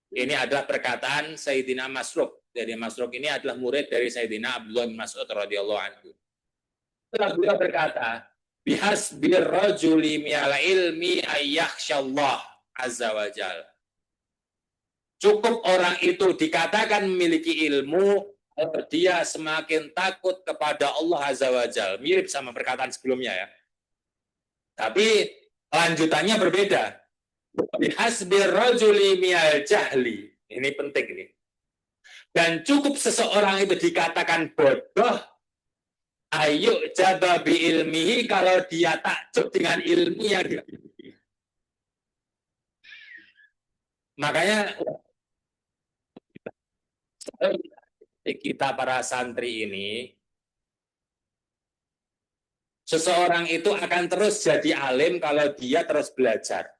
Ini adalah perkataan Sayyidina Masruq. Jadi Masruq ini adalah murid dari Sayyidina Abdullah bin Mas'ud radhiyallahu anhu. Beliau berkata, bihasbir rajuli minal ilmi ayyakhsyallah azza wa jalla. Cukup orang itu dikatakan memiliki ilmu, dia semakin takut kepada Allah azza wa jalla. Mirip sama perkataan sebelumnya ya. Tapi lanjutannya berbeda. Bihasbir rajuli minal jahli. Ini penting nih. Dan cukup seseorang itu dikatakan bodoh, ayo jaba bi ilmihi, kalau dia takjub dengan ilmu yang dia miliki. Makanya kita para santri ini, seseorang itu akan terus jadi alim kalau dia terus belajar.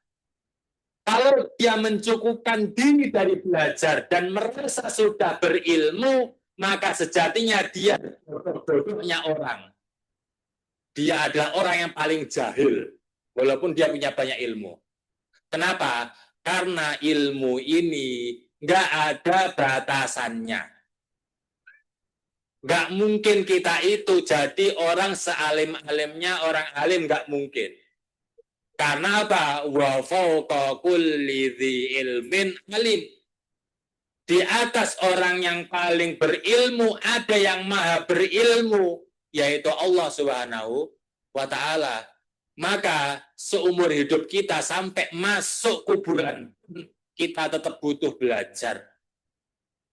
Kalau dia mencukupkan diri dari belajar dan merasa sudah berilmu, maka sejatinya dia bodohnya orang. Dia adalah orang yang paling jahil, walaupun dia punya banyak ilmu. Kenapa? Karena ilmu ini nggak ada batasannya. Nggak mungkin kita itu jadi orang sealim-alimnya orang alim, nggak mungkin. Karena apa? Wa fawqa kulli dzi ilmin alim. Di atas orang yang paling berilmu ada yang maha berilmu, yaitu Allah Subhanahu wa ta'ala. Maka seumur hidup kita sampai masuk kuburan, kita tetap butuh belajar.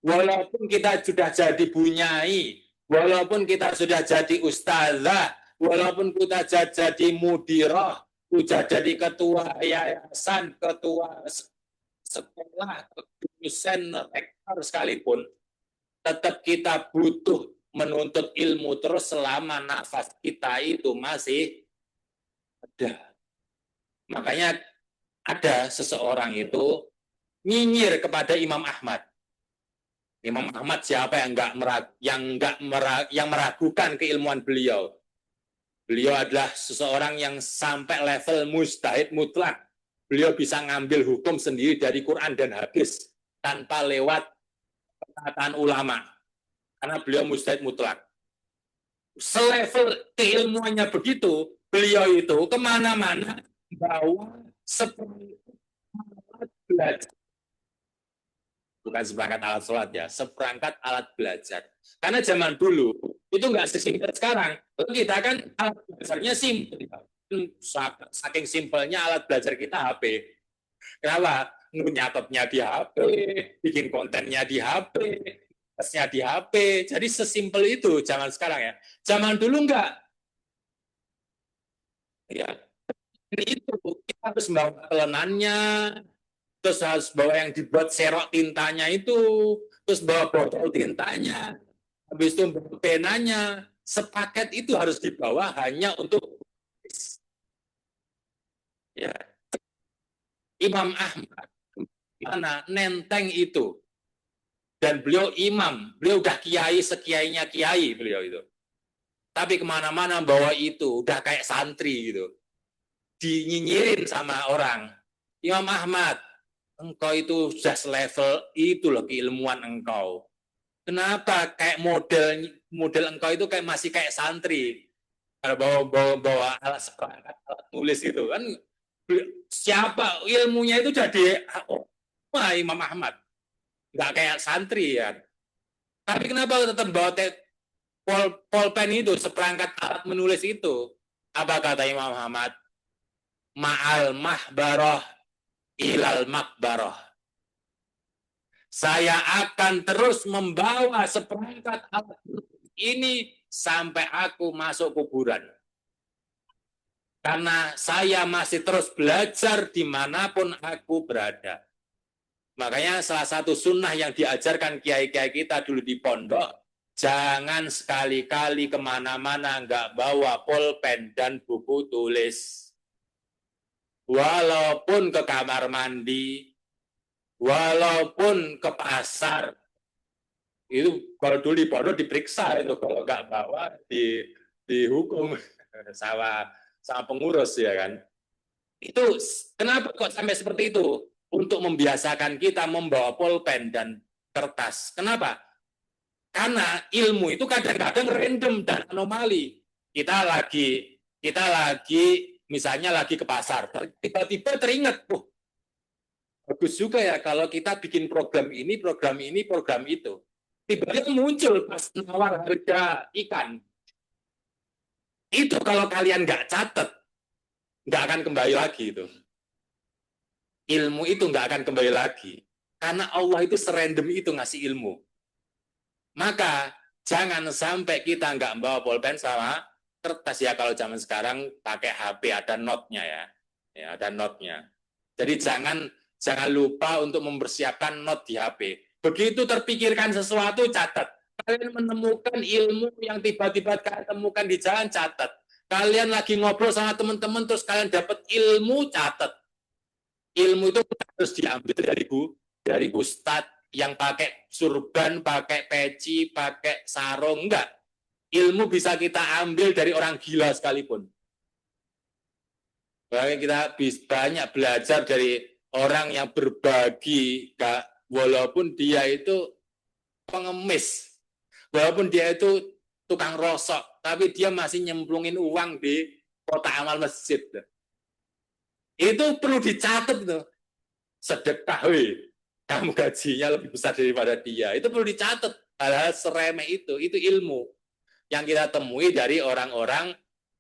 Walaupun kita sudah jadi bunyai, walaupun kita sudah jadi ustazah, walaupun kita jadi mudirah, sudah jadi ketua yayasan, ketua sekolah, dosen, rektor sekalipun, tetap kita butuh menuntut ilmu terus selama nafas kita itu masih ada. Makanya ada seseorang itu nyinyir kepada Imam Ahmad. Imam Ahmad siapa yang meragukan keilmuan beliau? Beliau adalah seseorang yang sampai level mujtahid mutlak. Beliau bisa ngambil hukum sendiri dari Quran dan hadis tanpa lewat perkataan ulama. Karena beliau mujtahid mutlak. Selevel keilmuannya begitu, beliau itu kemana-mana bawa seperangkat belajar. Bukan seperangkat alat sholat ya, seperangkat alat belajar. Karena zaman dulu itu nggak sesingkat sekarang. Kita kan alat belajarnya simpel. Saking simpelnya alat belajar kita HP. Kenapa? Nyatetnya di HP, bikin kontennya di HP, tesnya di HP. Jadi sesimpel itu zaman sekarang ya. Zaman dulu enggak. Ya, itu kita harus membawa pelenannya, terus harus bawa yang dibuat serok tintanya itu, terus bawa botol tintanya, habis itu bawa penanya, sepaket itu harus dibawa hanya untuk ya. Imam Ahmad mana nenteng itu, dan beliau imam, beliau udah kiai sekiainya kiai beliau itu, tapi kemana-mana bawa itu udah kayak santri gitu, dinyinyirin sama orang. Imam Ahmad, engkau itu sudah selevel itu loh keilmuan engkau. Kenapa kayak model engkau itu kayak masih kayak santri, kalau bawa alat seperangkat alat tulis itu kan, siapa ilmunya itu jadi wah Imam Ahmad, nggak kayak santri ya. Tapi kenapa tetap bawa pulpen itu, seperangkat alat menulis itu? Apa kata Imam Ahmad? Ma'al mahbaroh ilal makbaroh. Saya akan terus membawa seperangkat alat ini sampai aku masuk kuburan. Karena saya masih terus belajar dimanapun aku berada. Makanya salah satu sunnah yang diajarkan kiai-kiai kita dulu di pondok, jangan sekali-kali kemana-mana nggak bawa pulpen dan buku tulis. Walaupun ke kamar mandi, walaupun ke pasar, itu kalau dulu di pondok diperiksa itu, kalau nggak bawa dihukum sama pengurus ya kan. Itu kenapa kok sampai seperti itu? Untuk membiasakan kita membawa pulpen dan kertas. Kenapa? Karena ilmu itu kadang-kadang random dan anomali. Kita lagi misalnya lagi ke pasar, tiba-tiba teringat, bagus juga ya kalau kita bikin program ini, program ini, program itu. Tiba-tiba muncul pas nawar harga ikan. Itu kalau kalian nggak catat, nggak akan kembali lagi itu. Ilmu itu nggak akan kembali lagi. Karena Allah itu serandom itu ngasih ilmu. Maka jangan sampai kita nggak bawa pulpen sama kertas ya, kalau zaman sekarang pakai HP ada notnya ya. Ya, ada notnya. Jadi jangan lupa untuk mempersiapkan not di HP. Begitu terpikirkan sesuatu, catat. Kalian menemukan ilmu yang tiba-tiba kalian temukan di jalan, catat. Kalian lagi ngobrol sama teman-teman, terus kalian dapat ilmu, catat. Ilmu itu harus diambil dari ustadz yang pakai surban, pakai peci, pakai sarung, enggak. Ilmu bisa kita ambil dari orang gila sekalipun. Makanya kita banyak belajar dari orang yang berbagi, walaupun dia itu pengemis, walaupun dia itu tukang rosok, tapi dia masih nyemplungin uang di kotak amal masjid. Itu perlu dicatat tuh. Sedekah, kamu gajinya lebih besar daripada dia. Itu perlu dicatat. Hal-hal seremeh itu ilmu yang kita temui dari orang-orang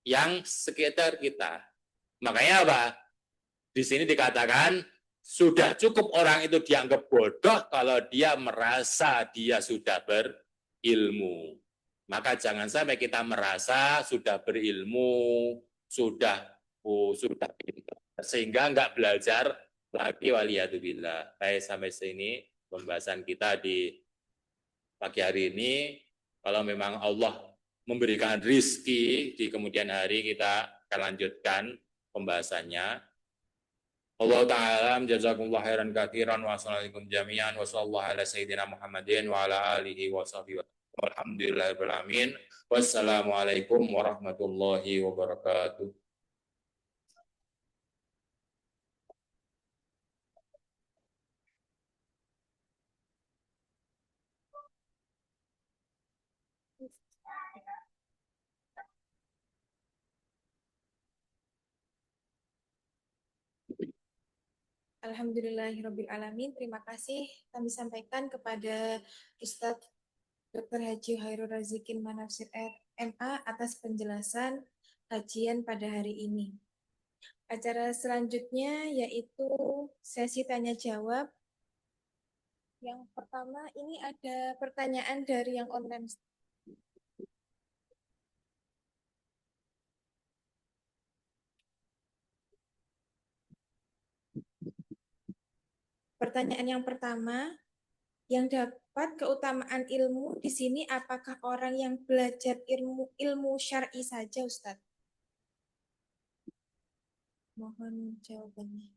yang sekitar kita. Makanya apa? Di sini dikatakan sudah cukup orang itu dianggap bodoh kalau dia merasa dia sudah berilmu. Maka jangan sampai kita merasa sudah berilmu, sudah pintar, sehingga nggak belajar lagi, waliyadzubillah. Baik, sampai sini pembahasan kita di pagi hari ini. Kalau memang Allah memberikan rizki di kemudian hari, kita akan lanjutkan pembahasannya. Allah Ta'ala jazakumullah khairan katsiran wa assalamualaikum jami'an wa sallallahu ala sayyidina Muhammadin wa ala alihi wa sahbihi walhamdulillahirabbil alamin. Wassalamualaikum warahmatullahi wabarakatuh. Alhamdulillahirrabbilalamin. Terima kasih kami sampaikan kepada Ustadz Dr. Haji Hairul Razikin Manafsir MA atas penjelasan kajian pada hari ini. Acara selanjutnya yaitu sesi tanya jawab. Yang pertama ini ada pertanyaan dari yang online. Pertanyaan yang pertama, yang dapat keutamaan ilmu di sini apakah orang yang belajar ilmu syar'i saja, Ustadz? Mohon jawabannya.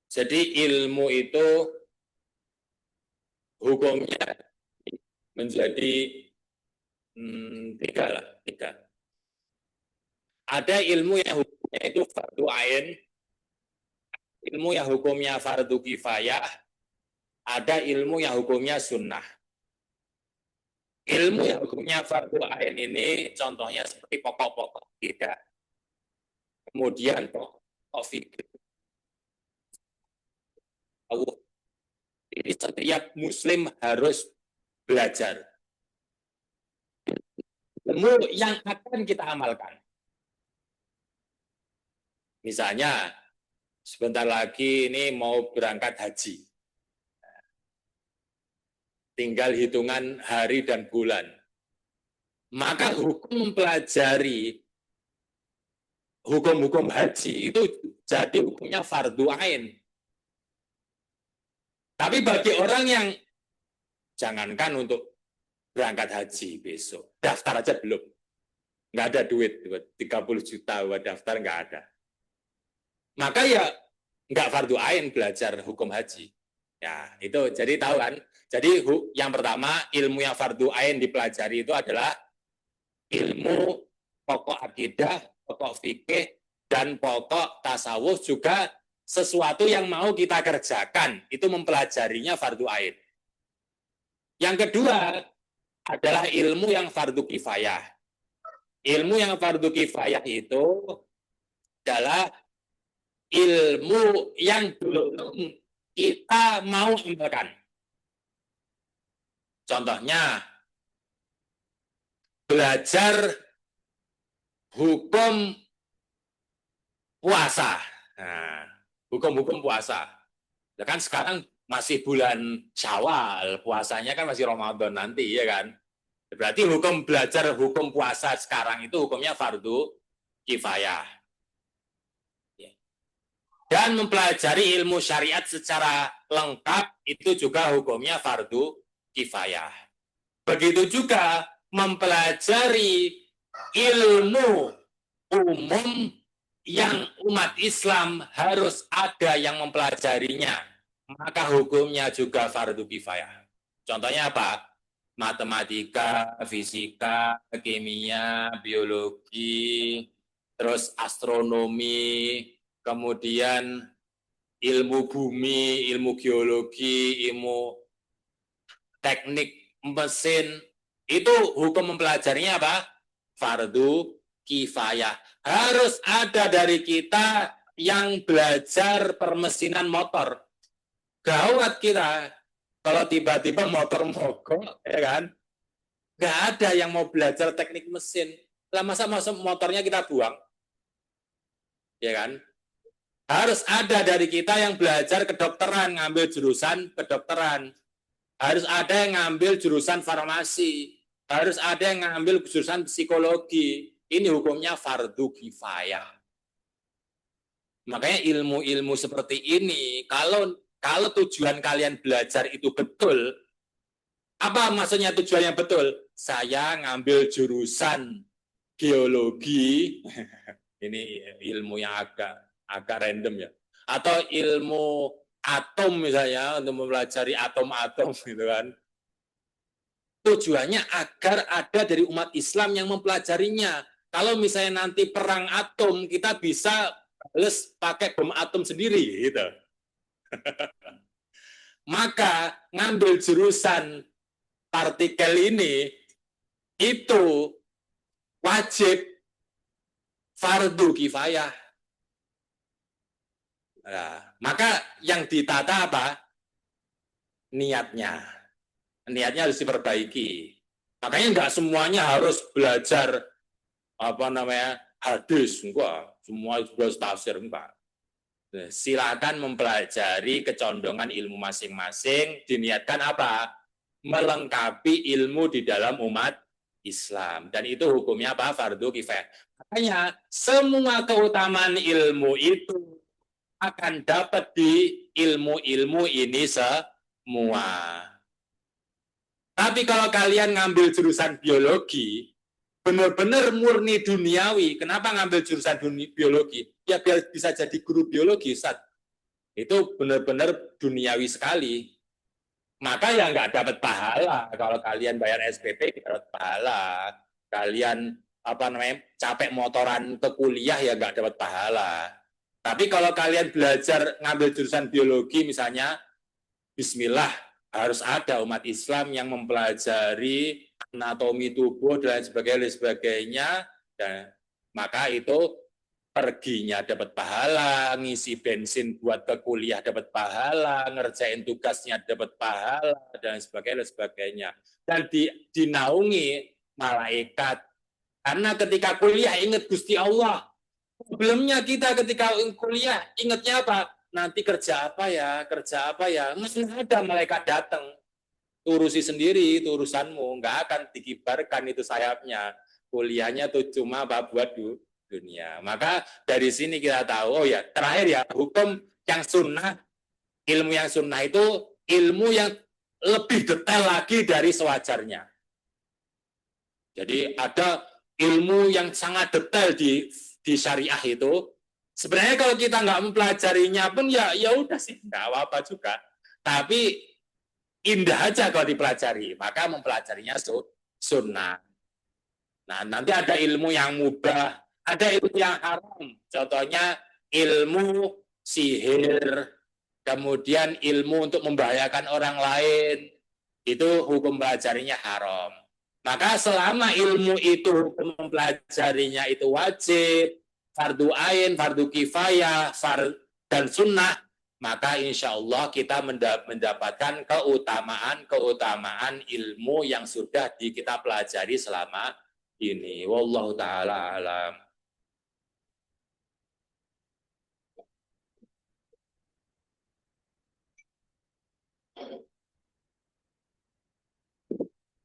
Jadi ilmu itu hukumnya menjadi tiga. Ada ilmu yang hukumnya itu fardu ain, ilmu yang hukumnya fardu kifayah, ada ilmu yang hukumnya sunnah. Ilmu yang hukumnya fardu ain ini contohnya seperti pokok-pokok tidak. Kemudian pokok fikih. Ini setiap muslim harus belajar. Ilmu yang akan kita amalkan. Misalnya, sebentar lagi ini mau berangkat haji. Tinggal hitungan hari dan bulan. Maka hukum mempelajari hukum-hukum haji itu jadi hukumnya fardu ain. Tapi bagi orang yang jangankan untuk berangkat haji besok, daftar aja belum. Nggak ada duit, 30 juta buat daftar nggak ada. Maka ya nggak fardu ain belajar hukum haji. Ya, itu jadi tahu kan. Jadi yang pertama ilmu yang fardu ain dipelajari itu adalah ilmu pokok akidah, pokok fikih, dan pokok tasawuf juga sesuatu yang mau kita kerjakan. Itu mempelajarinya fardu ain. Yang kedua adalah ilmu yang fardu kifayah. Ilmu yang fardu kifayah itu adalah ilmu yang belum kita mau amalkan. Contohnya, belajar hukum puasa. Nah, hukum-hukum puasa. Ya kan sekarang masih bulan Syawal, puasanya kan masih Ramadan nanti, ya kan? Berarti belajar hukum puasa sekarang itu hukumnya fardu kifayah. Dan mempelajari ilmu syariat secara lengkap itu juga hukumnya fardu kifayah. Begitu juga mempelajari ilmu umum yang umat Islam harus ada yang mempelajarinya, maka hukumnya juga fardu kifayah. Contohnya apa? Matematika, fisika, kimia, biologi, terus astronomi, kemudian ilmu bumi, ilmu geologi, ilmu teknik mesin, itu hukum mempelajarinya apa? Fardu kifayah. Harus ada dari kita yang belajar permesinan motor. Gawat kita kalau tiba-tiba motor mogok, ya kan? Nggak ada yang mau belajar teknik mesin. Lah masa motornya kita buang? Ya kan? Harus ada dari kita yang belajar kedokteran, ngambil jurusan kedokteran. Harus ada yang ngambil jurusan farmasi. Harus ada yang ngambil jurusan psikologi. Ini hukumnya fardu kifayah. Makanya ilmu-ilmu seperti ini, kalau tujuan kalian belajar itu betul, apa maksudnya tujuan yang betul? Saya ngambil jurusan geologi, ini ilmu yang agak random ya. Atau ilmu atom misalnya, untuk mempelajari atom-atom gitu kan. Tujuannya agar ada dari umat Islam yang mempelajarinya. Kalau misalnya nanti perang atom, kita bisa bales pakai bom atom sendiri gitu. Maka ngambil jurusan partikel ini itu wajib fardu kifayah. Nah, maka yang ditata apa? Niatnya. Niatnya harus diperbaiki. Makanya nggak semuanya harus belajar hadis, enggak. Semua harus tafsir, enggak. Silakan mempelajari kecondongan ilmu masing-masing, diniatkan apa? Melengkapi ilmu di dalam umat Islam. Dan itu hukumnya apa? Fardu kifayah. Makanya semua keutamaan ilmu itu akan dapat di ilmu-ilmu ini semua. Tapi kalau kalian ngambil jurusan biologi, benar-benar murni duniawi. Kenapa ngambil jurusan biologi? Ya biar bisa jadi guru biologi, Ustaz. Itu benar-benar duniawi sekali. Maka ya nggak dapat pahala. Kalau kalian bayar SPP, dapat pahala. Kalian capek motoran ke kuliah ya nggak dapat pahala. Tapi kalau kalian belajar ngambil jurusan biologi misalnya, bismillah, harus ada umat Islam yang mempelajari anatomi tubuh dan sebagainya, dan maka itu perginya dapat pahala, ngisi bensin buat ke kuliah dapat pahala, ngerjain tugasnya dapat pahala, dan sebagainya. Dan dinaungi malaikat. Karena ketika kuliah ingat Gusti Allah. Problemnya kita ketika kuliah ingatnya apa? Nanti kerja apa ya? Kerja apa ya? Nggak ada malaikat datang. Urusi sendiri, itu urusanmu. Nggak akan dikibarkan itu sayapnya. Kuliahnya tuh cuma apa buat dunia. Maka dari sini kita tahu, oh ya, terakhir ya, hukum yang sunnah, ilmu yang sunnah itu ilmu yang lebih detail lagi dari sewajarnya. Jadi ada ilmu yang sangat detail di syariah itu. Sebenarnya kalau kita nggak mempelajarinya pun ya udah sih, nggak apa-apa juga. Tapi indah aja kalau dipelajari, maka mempelajarinya sunnah. Nah, nanti ada ilmu yang mubah, ada ilmu yang haram. Contohnya ilmu sihir, kemudian ilmu untuk membahayakan orang lain, itu hukum pelajarinya haram. Maka selama ilmu itu hukum mempelajarinya itu wajib, fardu ain, fardu kifayah, dan sunnah, maka insya Allah kita mendapatkan keutamaan ilmu yang sudah kita pelajari selama ini. Wallahu ta'ala alam.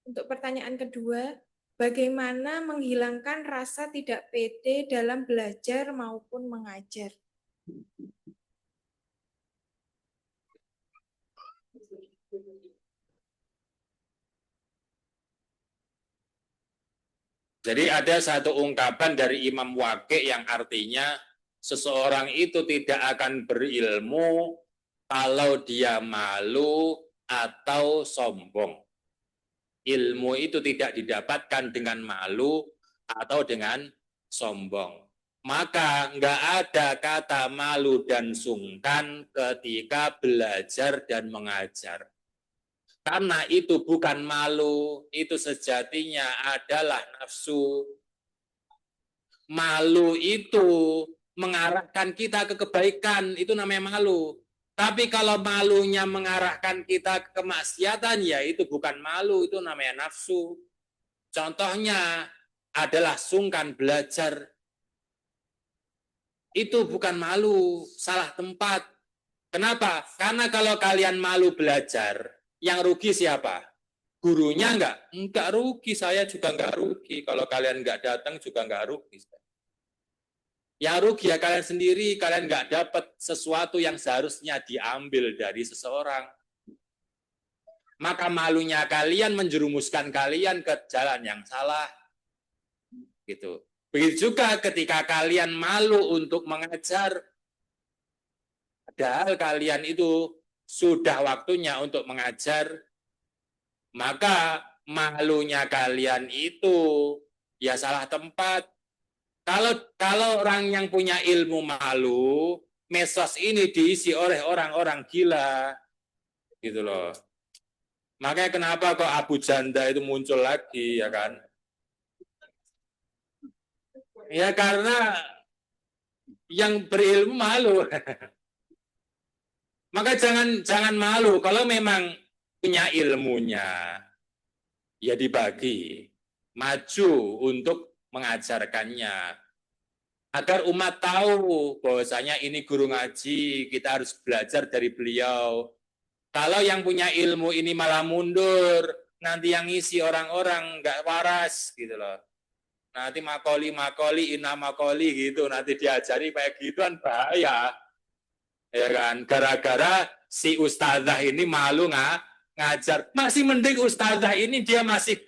Untuk pertanyaan kedua, bagaimana menghilangkan rasa tidak pede dalam belajar maupun mengajar? Jadi ada satu ungkapan dari Imam Waqi yang artinya seseorang itu tidak akan berilmu kalau dia malu atau sombong. Ilmu itu tidak didapatkan dengan malu atau dengan sombong. Maka nggak ada kata malu dan sungkan ketika belajar dan mengajar. Karena itu bukan malu, itu sejatinya adalah nafsu. Malu itu mengarahkan kita ke kebaikan, itu namanya malu. Tapi kalau malunya mengarahkan kita ke kemaksiatan, ya itu bukan malu, itu namanya nafsu. Contohnya adalah sungkan belajar. Itu bukan malu, salah tempat. Kenapa? Karena kalau kalian malu belajar, yang rugi siapa? Gurunya enggak rugi, saya juga enggak rugi. Kalau kalian enggak datang juga enggak rugi. Yang rugi ya kalian sendiri, kalian enggak dapat sesuatu yang seharusnya diambil dari seseorang. Maka malunya kalian menjerumuskan kalian ke jalan yang salah. Gitu. Begitu juga ketika kalian malu untuk mengajar, padahal kalian itu sudah waktunya untuk mengajar, maka malunya kalian itu ya salah tempat. Kalau orang yang punya ilmu malu, medsos ini diisi oleh orang-orang gila, gitu loh. Makanya kenapa kok Abu Janda itu muncul lagi, ya kan? Ya karena yang berilmu malu. Maka jangan malu kalau memang punya ilmunya, ya dibagi, maju untuk mengajarkannya. Agar umat tahu bahwasanya ini guru ngaji, kita harus belajar dari beliau. Kalau yang punya ilmu ini malah mundur, nanti yang ngisi orang-orang nggak waras gitu loh. Nanti makoli, ina makoli gitu, nanti diajari kayak gituan bahaya. Ya kan, gara-gara si ustazah ini malu ngajar. Masih mending ustazah ini dia masih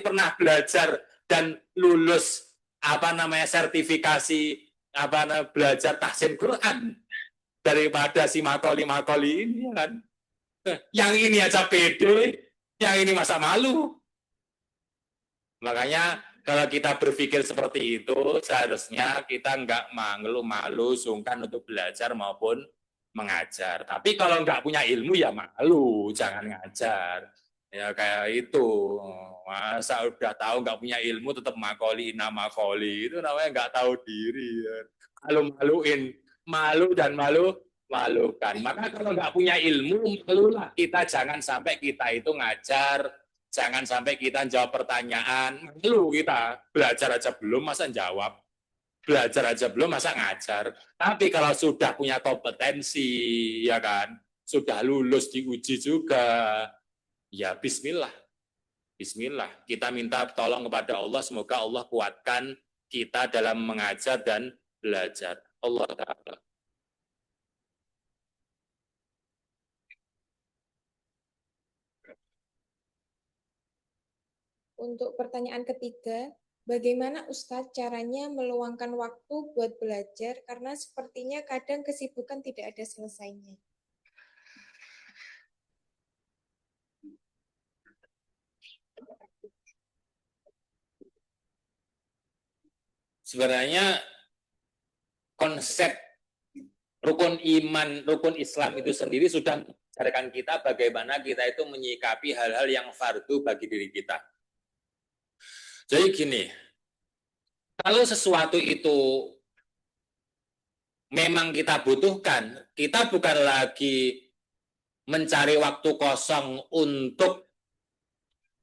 pernah belajar dan lulus sertifikasi belajar tahsin Quran daripada si makoli ini kan. Yang ini aja pede, yang ini masa malu. Makanya Kalau kita berpikir seperti itu, seharusnya kita nggak malu-malu, sungkan untuk belajar maupun mengajar. Tapi kalau nggak punya ilmu ya malu, jangan ngajar. Ya kayak itu. Masa udah tahu nggak punya ilmu tetap makoli nama makoli, itu namanya nggak tahu diri. Malu-maluin, malu dan malukan. Maka kalau nggak punya ilmu, malulah kita, jangan sampai kita itu ngajar. Jangan sampai kita jawab pertanyaan, malu kita, belajar aja belum, masa jawab. Belajar aja belum, masa ngajar. Tapi kalau sudah punya kompetensi, ya kan, sudah lulus diuji juga, ya bismillah. Bismillah. Kita minta tolong kepada Allah, semoga Allah kuatkan kita dalam mengajar dan belajar. Allah Ta'ala. Untuk pertanyaan ketiga, bagaimana Ustadz caranya meluangkan waktu buat belajar karena sepertinya kadang kesibukan tidak ada selesainya. Sebenarnya konsep rukun iman, rukun Islam itu sendiri sudah mengajarkan kita bagaimana kita itu menyikapi hal-hal yang fardu bagi diri kita. Jadi gini, kalau sesuatu itu memang kita butuhkan, kita bukan lagi mencari waktu kosong untuk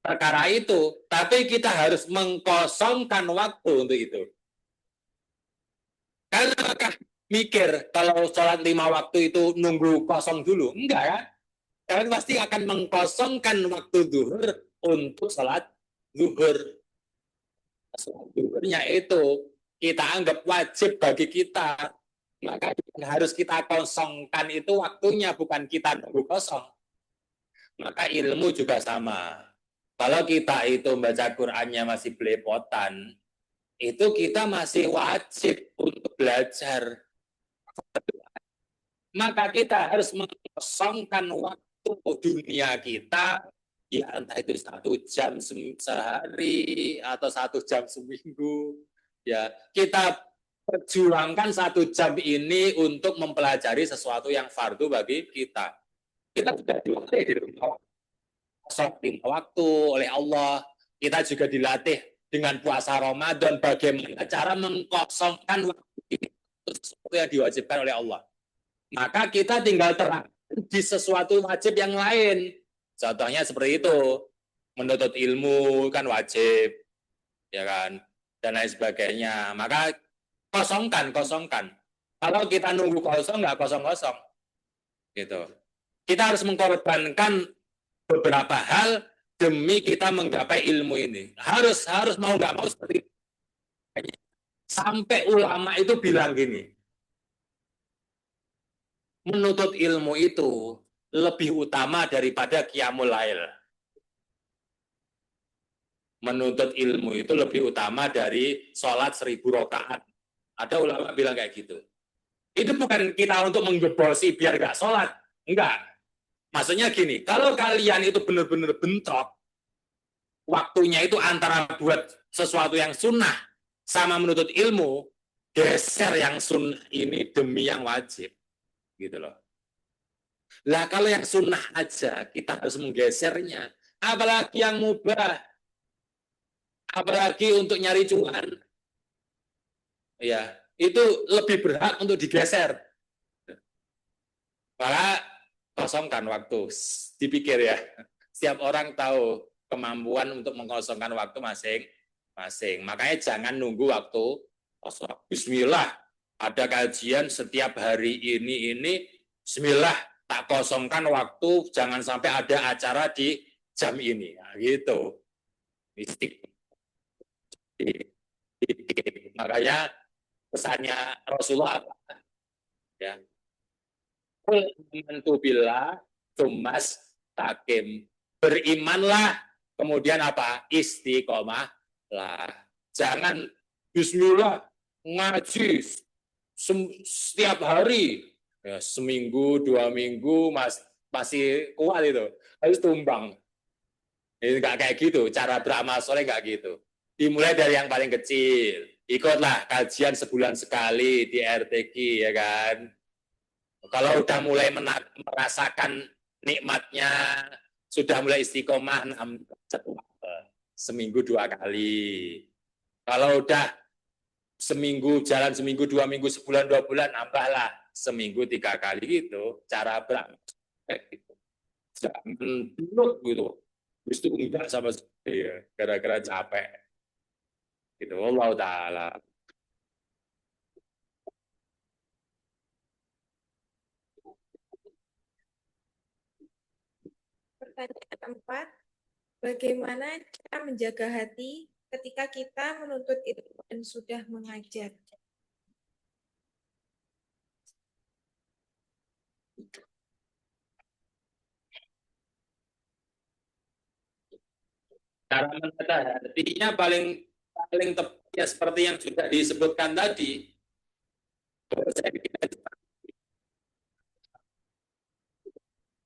perkara itu, tapi kita harus mengkosongkan waktu untuk itu. Karena apakah mikir kalau sholat 5 waktu itu nunggu kosong dulu? Enggak kan? Kalian pasti akan mengkosongkan waktu zuhur untuk sholat zuhur. Sholat zuhurnya itu kita anggap wajib bagi kita. Maka yang harus kita kosongkan itu waktunya, bukan kita nunggu kosong. Maka ilmu juga sama. Kalau kita itu baca Qur'annya masih belepotan, itu kita masih wajib untuk belajar. Maka kita harus mengosongkan waktu dunia kita, ya entah itu 1 jam sehari atau 1 jam seminggu. Ya, kita perjuangkan 1 jam ini untuk mempelajari sesuatu yang fardu bagi kita. Kita sudah dilatih di rumah waktu oleh Allah. Kita juga dilatih dengan puasa Ramadan, bagaimana cara mengkosongkan waktu ini untuk sesuatu yang diwajibkan oleh Allah. Maka kita tinggal terang di sesuatu wajib yang lain. Contohnya seperti itu, menuntut ilmu kan wajib, ya kan, dan lain sebagainya. Maka kosongkan. Kalau kita nunggu kosong, nggak kosong-kosong, gitu. Kita harus mengorbankan beberapa hal demi kita menggapai ilmu ini. Harus mau nggak mau seperti itu. Sampai ulama itu bilang gini, menuntut ilmu itu lebih utama daripada qiyamul lail. Menuntut ilmu itu lebih utama dari sholat 1000 rakaat. Ada ulama bilang kayak gitu. Itu bukan kita untuk menggebosi biar nggak sholat. Enggak. Maksudnya gini, kalau kalian itu benar-benar bentrok, waktunya itu antara buat sesuatu yang sunnah sama menuntut ilmu, geser yang sunnah ini demi yang wajib. Gitu loh. Lah kalau yang sunnah aja kita harus menggesernya, apalagi yang mubah, apalagi untuk nyari cuan, ya itu lebih berhak untuk digeser. Maka kosongkan waktu, dipikir ya. Setiap orang tahu kemampuan untuk mengkosongkan waktu masing-masing. Makanya jangan nunggu waktu kosong. Bismillah, ada kajian setiap hari ini, bismillah, tak kosongkan waktu, jangan sampai ada acara di jam ini. Nah, gitu. Mistik. Makanya pesannya Rasulullah ya. Billah tumas takim. Berimanlah, kemudian apa? Istiqomah lah. Jangan bismillah ngaji setiap hari. Ya, seminggu, 2 minggu masih kuat itu. Harus tumbang. Ini enggak kayak gitu. Cara beramal soleh enggak gitu. Dimulai dari yang paling kecil. Ikutlah kajian sebulan sekali di RTQ, ya kan. Kalau udah mulai merasakan nikmatnya, sudah mulai istiqomah seminggu 2 kali. Kalau udah seminggu jalan, seminggu 2 minggu, sebulan 2 bulan, nambahlah seminggu 3 kali gitu. Cara berangkat gitu. Jangan dulu gitu. Terus itu enggak sama sekali ya, gara-gara capek. Gitu. Allah Ta'ala. Pertanyaan keempat, bagaimana cara menjaga hati ketika kita menuntut ilmu dan sudah mengajar? Cara menata hatinya paling paling tepat ya seperti yang sudah disebutkan tadi.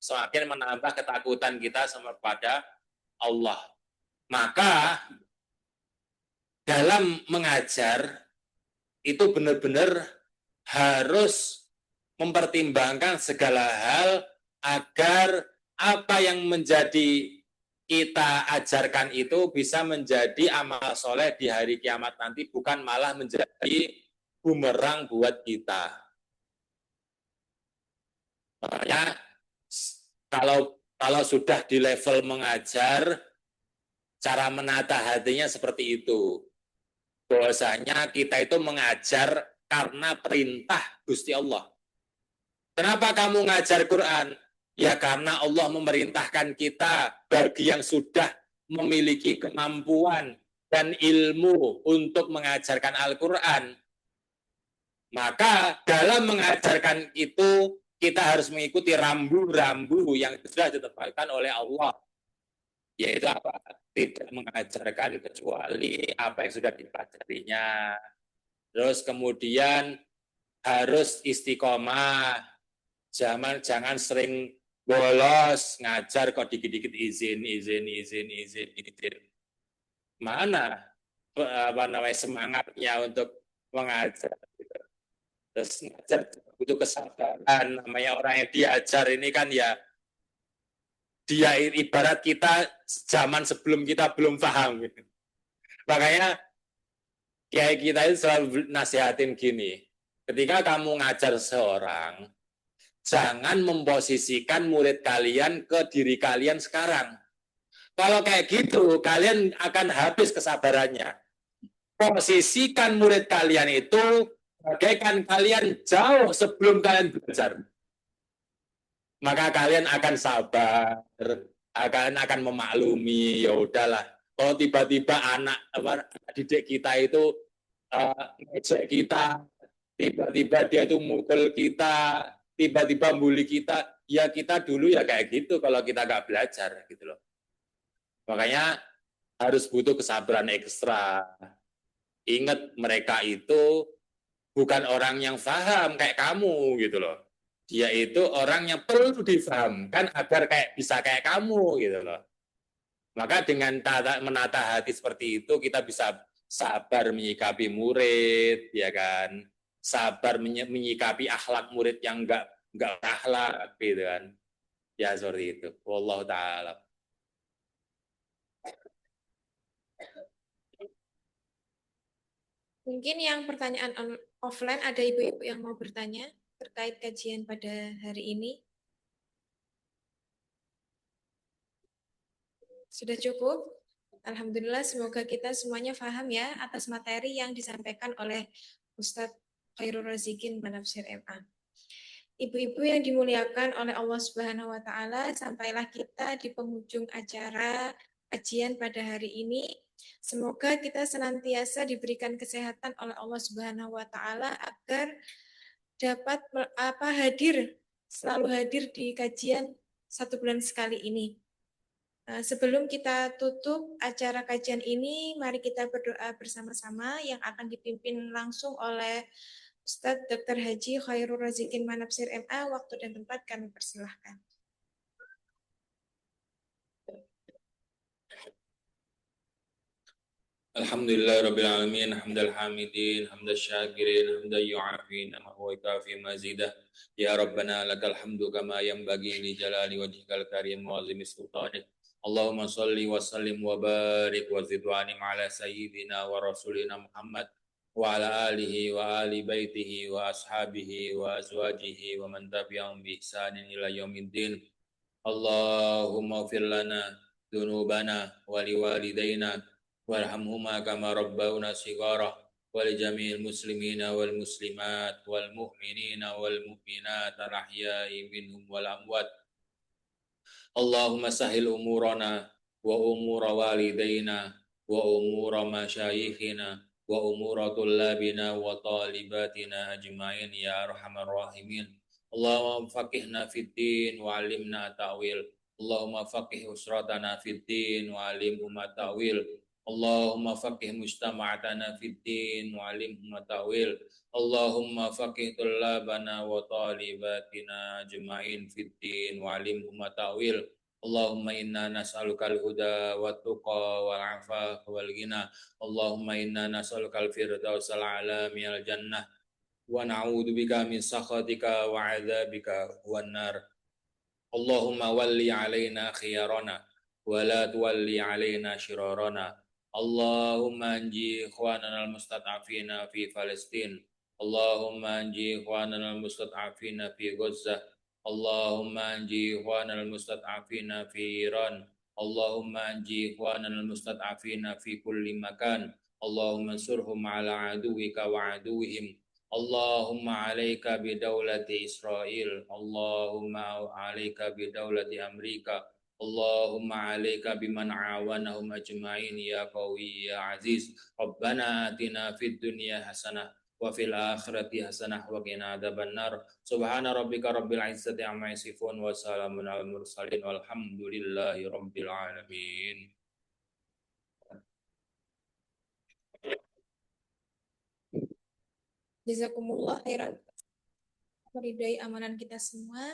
Semakin menambah ketakutan kita sama pada Allah. Maka dalam mengajar itu benar-benar harus mempertimbangkan segala hal agar apa yang menjadi kita ajarkan itu bisa menjadi amal soleh di hari kiamat nanti, bukan malah menjadi bumerang buat kita. Makanya kalau sudah di level mengajar, cara menata hatinya seperti itu. Bahwasanya kita itu mengajar karena perintah Gusti Allah. Kenapa kamu ngajar Quran? Ya karena Allah memerintahkan kita bagi yang sudah memiliki kemampuan dan ilmu untuk mengajarkan Al-Quran. Maka dalam mengajarkan itu kita harus mengikuti rambu-rambu yang sudah ditetapkan oleh Allah. Yaitu apa? Tidak mengajarkan kecuali apa yang sudah dipelajarinya. Terus kemudian harus istiqomah. Jangan sering bolos ngajar kok dikit-dikit izin. Mana apa namanya semangatnya untuk mengajar? Terus ngajar butuh kesabaran. Namanya orang yang diajar ini kan ya dia ibarat kita zaman sebelum kita belum paham. Makanya kiai kita itu selalu nasihatin gini, ketika kamu ngajar seorang, jangan memposisikan murid kalian ke diri kalian sekarang. Kalau kayak gitu, kalian akan habis kesabarannya. Posisikan murid kalian itu bagaikan kalian jauh sebelum kalian belajar. Maka kalian akan sabar, akan memaklumi. Ya udahlah. Kalau tiba-tiba anak didik kita itu ngejek kita, tiba-tiba dia itu mukul kita, tiba-tiba bully kita, ya kita dulu ya kayak gitu kalau kita nggak belajar gitu loh. Makanya harus butuh kesabaran ekstra. Ingat mereka itu bukan orang yang paham kayak kamu gitu loh. Dia itu orang yang perlu difahamkan agar kayak bisa kayak kamu gitu loh. Maka dengan menata hati seperti itu kita bisa sabar menyikapi murid, ya kan? Sabar menyikapi akhlak murid yang enggak akhlak gitu kan. Ya seperti itu. Wallahu taala. Mungkin yang pertanyaan offline ada ibu-ibu yang mau bertanya terkait kajian pada hari ini. Sudah cukup? Alhamdulillah, semoga kita semuanya paham ya atas materi yang disampaikan oleh Ustadz Khairul Razikin Manafsir MA. Ibu-ibu yang dimuliakan oleh Allah Subhanahu wa taala, sampailah kita di penghujung acara kajian pada hari ini. Semoga kita senantiasa diberikan kesehatan oleh Allah Subhanahu wa taala agar dapat selalu hadir di kajian 1 bulan sekali ini. Sebelum kita tutup acara kajian ini, mari kita berdoa bersama-sama yang akan dipimpin langsung oleh Ustadz Dr. Haji Khairul Razikin Manafsir MA. Waktu dan tempat kami persilahkan. Alhamdulillahirabbil alamin, hamdal hamidin, hamdal syakirin, hamdal yu'afin, wa kafi mazidah. Ya Rabbana lakal hamdu kama yanbaghi li jalali wajhikal karim wa azimi sultanik. Allahumma salli wa sallim wa barik wa zid wa anim ala sayyidina wa rasulina Muhammad wa ala alihi wa ali baitihi wa ashabihi wa azwajihi wa man tabi'ahum bi ihsanin ila yaumiddin. Allahumma ighfir lana dzunubana wa liwalidayna warhamhuma kama rabbawna shighara wa li jami'il muslimina wal muslimat wal mu'minina wal mu'minat al ahya'i minhum wal amwat. Allahumma sahil umurana wa umura walidayna wa umura masyayikhina wa umura tullabina wa talibatina ajma'in ya arhamar rahimin. Allahumma faqihna fid din wa 'allimna ta'wil. Allahumma faqih usratana fid din wa 'allimhum ta'wil. Allahumma faqih mujtama'atana fid din wa 'allimhum ta'wil. Allahumma faqih tullabana wa talibatina ajma'in fid din wa 'allimhum ta'wil. Allahumma inna nas'aluka al-huda wa tuqa wal 'afafa wal ghina. Allahumma inna nas'aluka al-firdausa al-a'la minal jannah wa na'udzu bika min sakhatika wa 'adzabika wan nar. Allahumma walli 'alaina khiyarana wa la tuwalli 'alaina shirarana. Allahumma anji ikhwanana al-mustad'afina fi Palestin. Allahumma anji ikhwanana al-mustad'afina fi Gaza. Allahumma anji ikhwanana al-mustad'afina fi Iran. Allahumma anji ikhwanana al-mustad'afina fi kulli makan. Allahumma ansurhum ala aduwika wa aduwihim. Allahumma alaika bidawlati Israel. Allahumma alaika bidawlati Amerika. Allahumma alaika biman awanahum ajma'in ya qawi ya aziz. Rabbana atina fid dunya hasanah wa fil akhirati hasanah wa qina adzabannar. Subhana rabbika rabbil izzati amma yasifun wa salamun alal mursalin walhamdulillahi rabbil alamin. Jazakumullah khairan. Meridai amalan kita semua.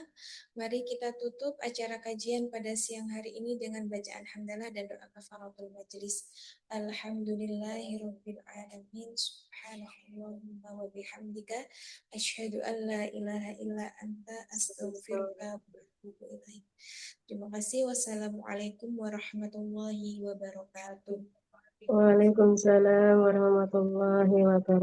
Mari kita tutup acara kajian pada siang hari ini dengan bacaan hamdalah dan doa kafaratul majelis. Alhamdulillahirabbil alamin. Subhanallahumma wa bihamdika asyhadu an la ilaha illa anta astaghfiruka wa atubu ilaik. Terima kasih. Wassalamualaikum warahmatullahi wabarakatuh. Waalaikumsalam warahmatullahi wabarakatuh.